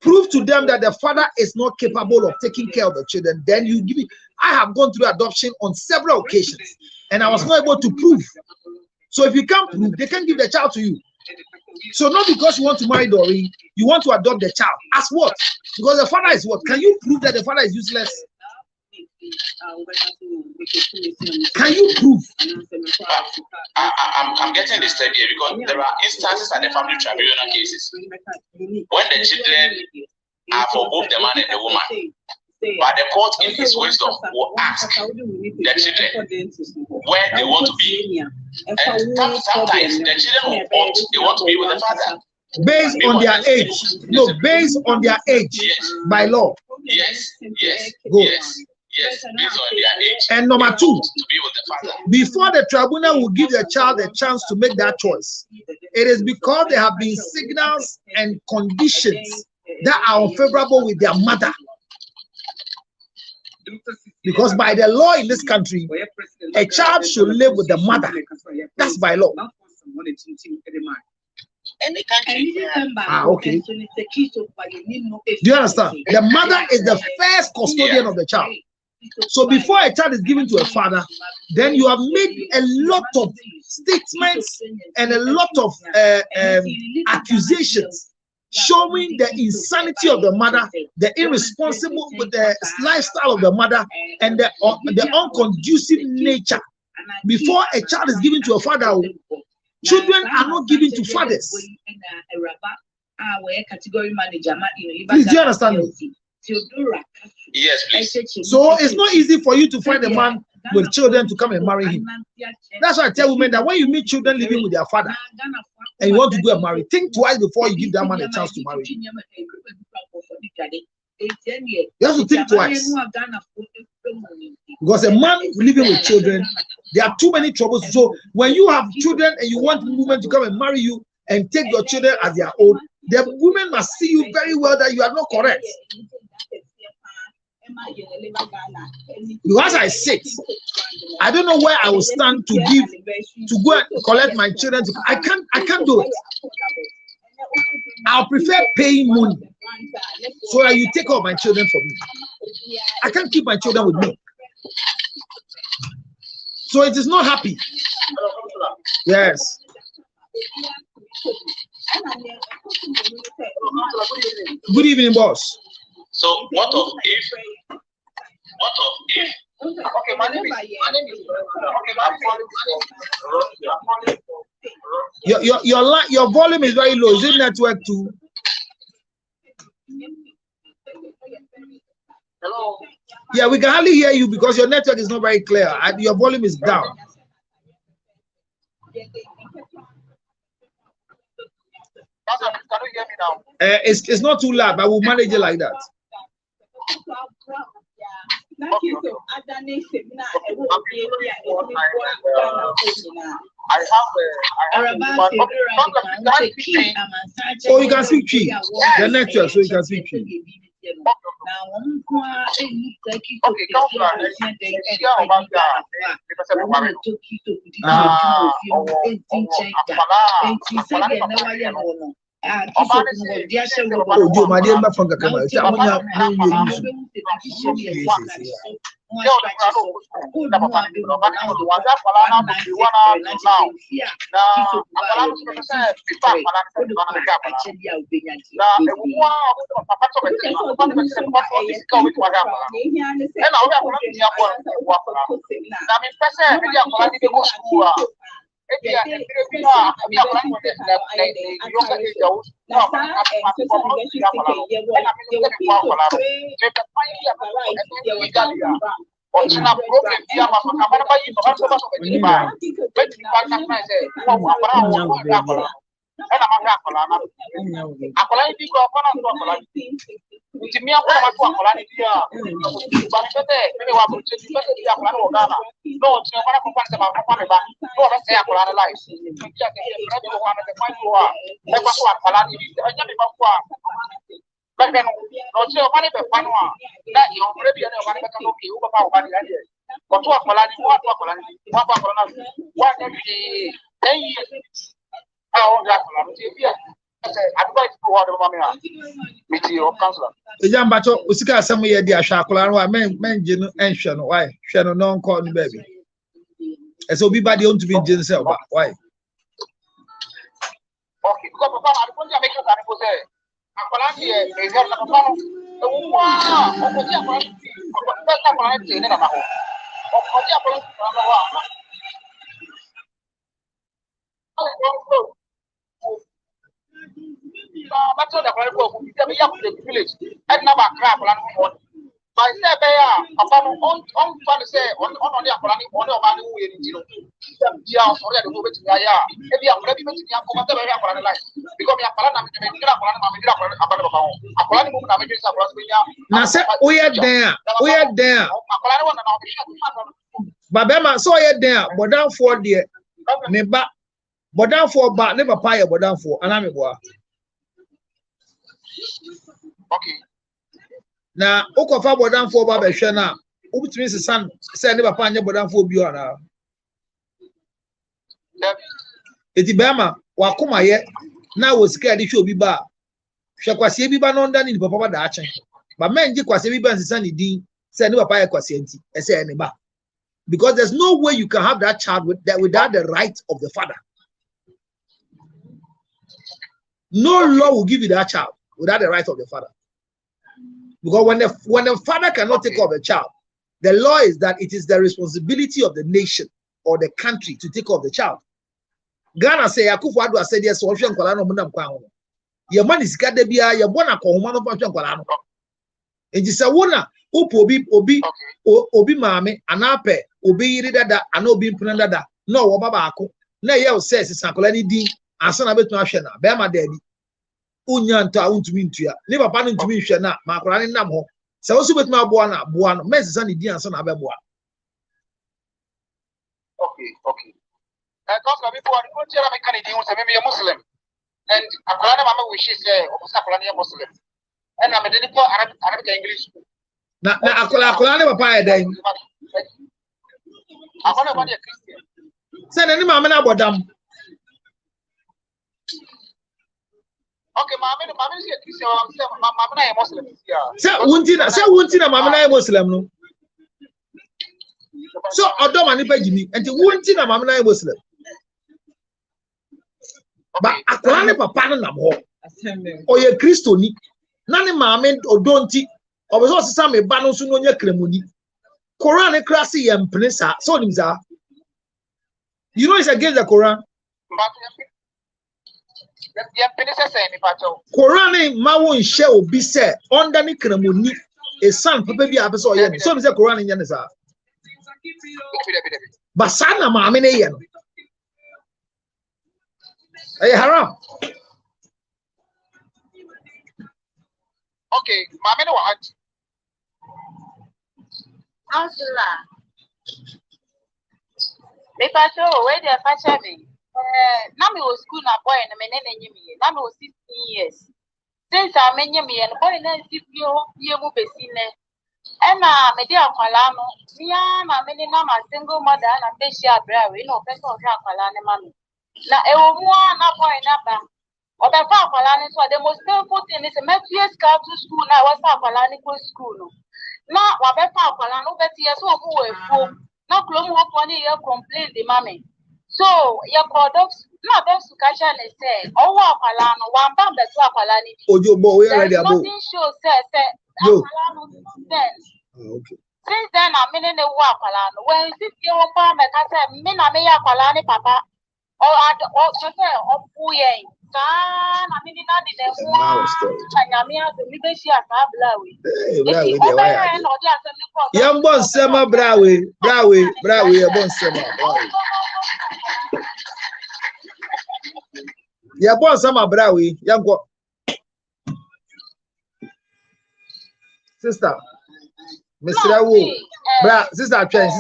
Prove to them that the father is not capable of taking care of the children. Then you give it. I have gone through adoption on several occasions, and I was not able to prove. So if you can't prove, they can give the child to you. So not because you want to marry Doreen, you want to adopt the child. As what? Because the father is what? Can you prove that the father is useless? Can you prove? I'm getting this step here because there are instances at the family tribunal cases when the children are for both the man and the woman. But the court, in its wisdom, will ask the children where they want to be. And sometimes the children will opt, they want to be with the father. Based on their age. No, based on their age. Yes. By law. Yes. Go. Yes, based on their age. And number two, To be with the father. before the tribunal will give the child a chance to make that choice, it is because there have been signals and conditions that are unfavorable with their mother. Because by the law in this country, a child should live with the mother. That's by law. Okay. Do you understand? The mother is the first custodian of the child. So before a child is given to a father, then you have made a lot of statements and a lot of accusations showing the insanity of the mother, the irresponsible with the lifestyle of the mother, and the unconducive nature. Before a child is given to a father, children are not given to fathers. Please, do you understand me? Yes, please. So it's not easy for you to find a man with children to come and marry him. That's why I tell women that when you meet children living with their father and you want to go and marry, think twice before you give that man a chance to marry you. You have to think twice. Because a man living with children, there are too many troubles. So when you have children and you want women to come and marry you and take your children as their own, the women must see you very well that you are not correct. Because I sit, I don't know where I will stand to go and collect my children. I can't do it. I'll prefer paying money so that you take all my children from me. I can't keep my children with me. So it is not happy. Yes. Good evening, boss. So what of if? Okay, my name is. Your volume is very low. Is it network too? Hello. Yeah, we can hardly hear you because your network is not very clear. Your volume is down. Can you hear me now? It's not too loud, but we'll manage it like that. Oh, you can speak Tree. The network, so you can speak Tree. Akola ni ko kono to akola. Nti mi akwa ma to akola ni dia. Ba ni pete me wa bu che pete dia akola no Ghana. No che ba ko kwan se ba ko me ba. No ba se akola na life. Nti ake e ra bi ko ma te kwan to a. E ba so akola ni bi. Anya bi ba ko a. Ba be no. No che o ba ni be kwan a. Na yo re bi na o ba ni be ka no bi o ba ba o ba ni ya dia. Ko to akola ni wa to akola ni. Wa ba akola na. Wa ne bi 10 years. Ejambacho usika asem ye di ahwa akola no men gye no enhwe no why hwe no no nko no baby eso obi ba de on to be gye se oba why okay because papa I want to make sure that people say akola ni e get na papa no wa o ko ti akola ni na ba ho o ko ti akola na ba wa but so the village and never crap on. By say, upon to say, on the Apolani, on the man who is yeah, sorry, the movie, yeah, if you are ready to come life, because we are now say, we are there. Babema, so you're there, but down for dear, neighbor. But down for but never pay but down for and okay. Now, Okofa but down for Baba Shana, which means the son said never pay but down for Biona. Etibama, Wakuma yet now was scared it should be bar. Shakwasi be ban on done in Papa Dachin. But men did Kwasi Ban Sunny Dean said never pay a quasienti, I say any bar. Because there's no way you can have that child without the right of the father. No law will give you that child without the right of the father. Because when the father cannot take care of the child, the law is that it is the responsibility of the nation or the country to take care of the child. Ghana say Akufo-Addo said yes, so Ocean Kwala no Munam. Your money is got to be a bona Kohumano Ocean Kwala. And it's a wona obi mame anape obi yirida and obi mpnanda no wabako na ye says Sankola ni din asana betu ahwe na be ma da bi unya nta untumi ntua ni papa no ntumi hwe na makora ne nam ho se wo so betu aboa na boa no mesesa ni din asana be boa. Okay because people are going to make Canadian say maybe a Muslim and akola mama wish say akola ni Muslim and I'm a for Arabic English na akola ne papa e dan akola ba dey Christian say na ni mama na bodam. Okay, mama is a Christian. Mama is a Muslim. Say wuntina mama na Muslim no. So odom ani pa jimi enti wuntina mama na Muslim. Ba akola ne papa no nam ho. Oye Kristo ni. Na ne mama odonti obeso sesa me ba no so no nya kremoni. Quran e krasi ye mpene sa. So nim za. You know it's against the Quran. Quran ma won share obi say under ni kremoni e san papa bi abeso oye so me say Quran nya ne sa basana ma ame ne ye no ay haram. Okay mama no wa Ansela me pato we dey facha me na me was school na boy na me nene nyimi na me was 16 years since I menye me and boy na sifio ye mu besine e na me dey akwala no nia na me ni na ma single mother na be shi abra we no person o akwala ne ma me na e wo mu na boy na ba o be fa akwala ne so the most painful thing is me fear scar to school na was akwala ne go school no na wa be fa akwala no be tie so ofu we fo na klom wo ko ni ye complain the mama. So your products no those kasha ne say owo akwala no wan ba beto akwala ni ojo bo we already abo nothing show say akwala no then okay since then I mean ne wo akwala no when sit here wo pa me ka say me na me ya akwala ni papa o so say opu ye ka na me na di ne wo anyame a me be shi aka blawe blawe de wa ya yambo nsema brawe yambo nsema Yeah, boss, some abrawi, young sister. Mr. Wu, bra, sister train.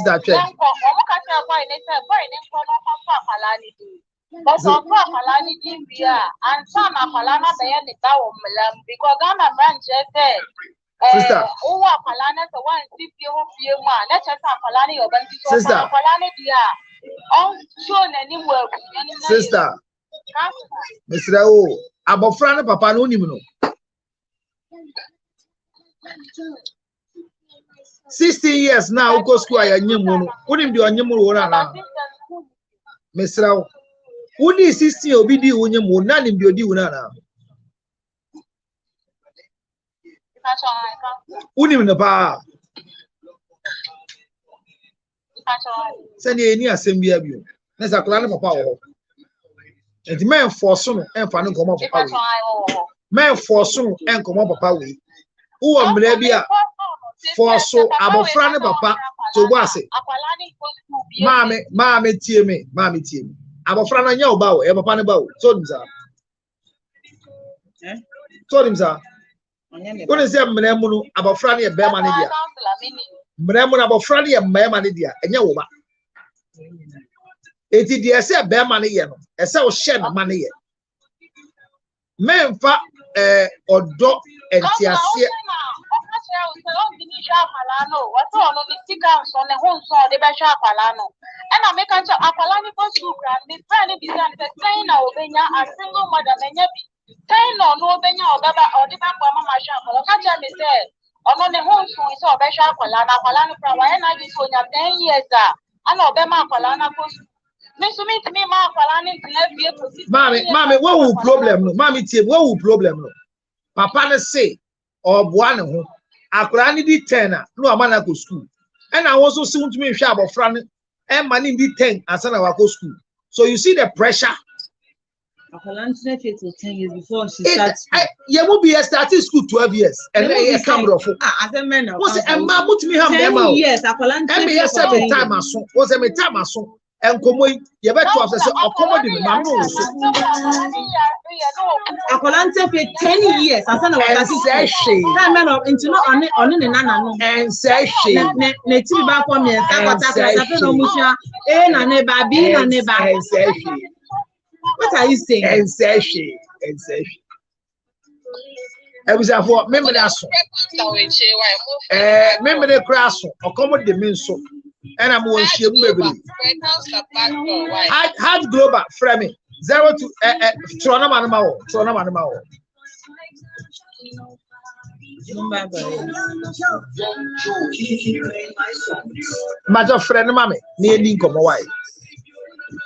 But on Palani Dimbia and some Palana Bayani Tawam because Ghana branches there. Sister, oh, Palana, the one few man, let's have Palani or Sister. Palani Dia. Oh, shown anywhere. Sister, Mr. Wu, Abofrana Papa no Nimino. 16 years now, go school. I am Yamuno. Wouldn't be on Yamuno. Mr. Wu. Uni 60 obidi unye mo nani mbiodi unana. Uni mnapa. Sani eni asembi abio. Nesa klane papa wo. Enti men force no enfa no komo papa we. Men force no enkomo papa we. Uwo mre bia force abofra ne papa to go ase. Mame tie me. Abofra na nya oba wo e papa ne ba wo so dim sa woni se mne mu no abofra ne e be ma ne dia mne mu na abofra ne e ma ne dia enya wo ba eti dia se be ma ne ye no e se wo hye na ma ne ye memfa odo entiase and I make a Apalani for school, Miss Fanny began to train our Benya and single mother Menyabi. Train or no Benya or Baba or the Baba Mama Shop, or catch me said, or no the home so we saw Besha Palana, Palana Prawa, and I used to 10 years. I know Bema Palana post. Miss me, Ma Palani, Mammy, what will problem? Mammy, what will problem? Papa say, or one Akurani di 10, no amana go school. And I also soon to me shop of Fran and money di 10 as an go school. So you see the pressure. Akolanti na fit 10 years before she starts. You will be starting school 12 years and then you come off. As a man, what's a man put me 10 years. Akolanti and me 7 time as soon. Was a time as soon. And come you better to have a commodity. Akolanti fit 10 years. As an man of into no on the nana and say she native back for me and say what are you saying? And say she. I was for remember that song. Remember the crash or common dimension. And I'm going to baby. Hard global framing 0 to Tronamano. Matter friend, mammy, near Lincoln, why?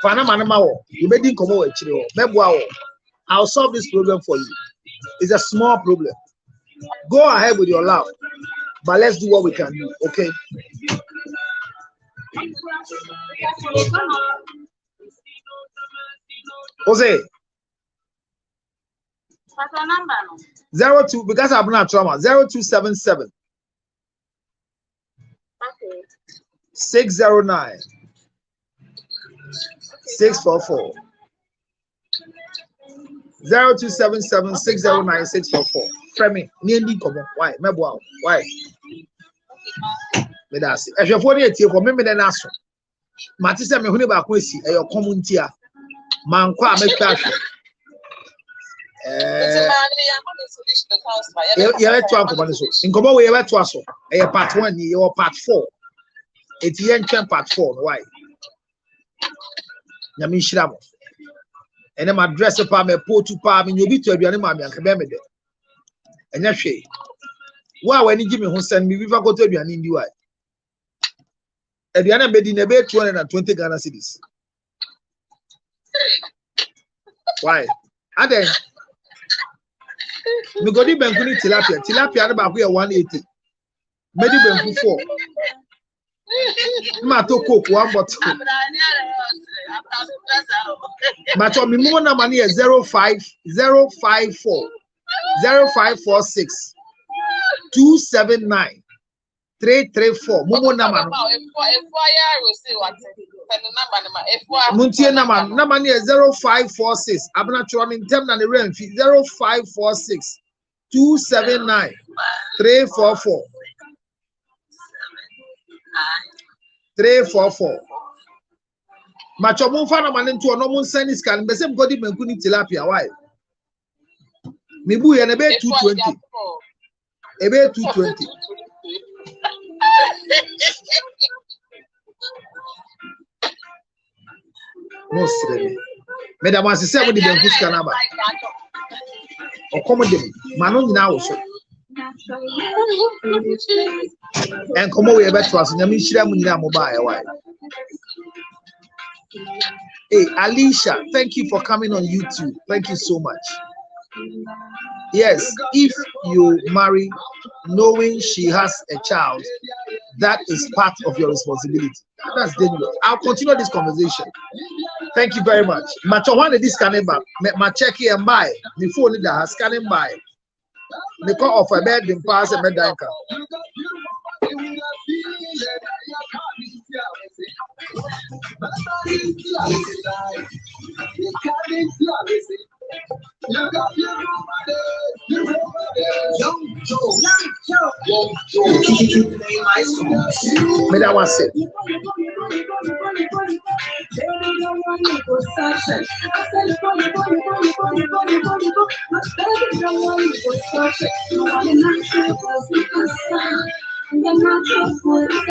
Fana Manamao, you made Lincoln, I'll solve this problem for you. It's a small problem. Go ahead with your love, but let's do what we can do, okay? Jose 02 because I'm not trauma 0277 609 644 0277 609 644. Frame me why? Why? Me da se ehwe fo ne tie for me de na so mate se me hune ba ko esi e yo community a man kwa metwa hwe yeah to anko so inkomo we ye to aso e part 1 ni ye part 4 eti ye ntwen part 4 no why nyame nhira mo ene ma dress pa me potu pa me nyobi to aduane ma me anka be me de enya hwe wa wani gi me ho sen me bifa ko to aduane ndi why aduane be di na be 220 Ghana cedis why aden me go di banku ni tilapia na ba ko ye 180 me di banku 4 ma to coke 1 bottle ma to mi mo na mani 05054 0546 279 334 momo na mano Muntie number near 0546. I'm not sure I'm in term and the rent 0546 279 344 344. Macho Monfana man into a normal send scan, but some body man couldn't tilapia. Why? Mibu and a bit 220. A bit 220. Most ready. Madam was 70 than Push Canaba. Or comedy, Manon now. And come away back to us in the Mishra mobile. Why? Hey, Alicia, thank you for coming on YouTube. Thank you so much. Yes, if you marry knowing she has a child, that is part of your responsibility. That's dangerous. I'll continue this conversation. Thank you very much. Machowane this scanning back. My check here and buy. Before the scanning by. The call of a bed in pass a bed danker. May that one say.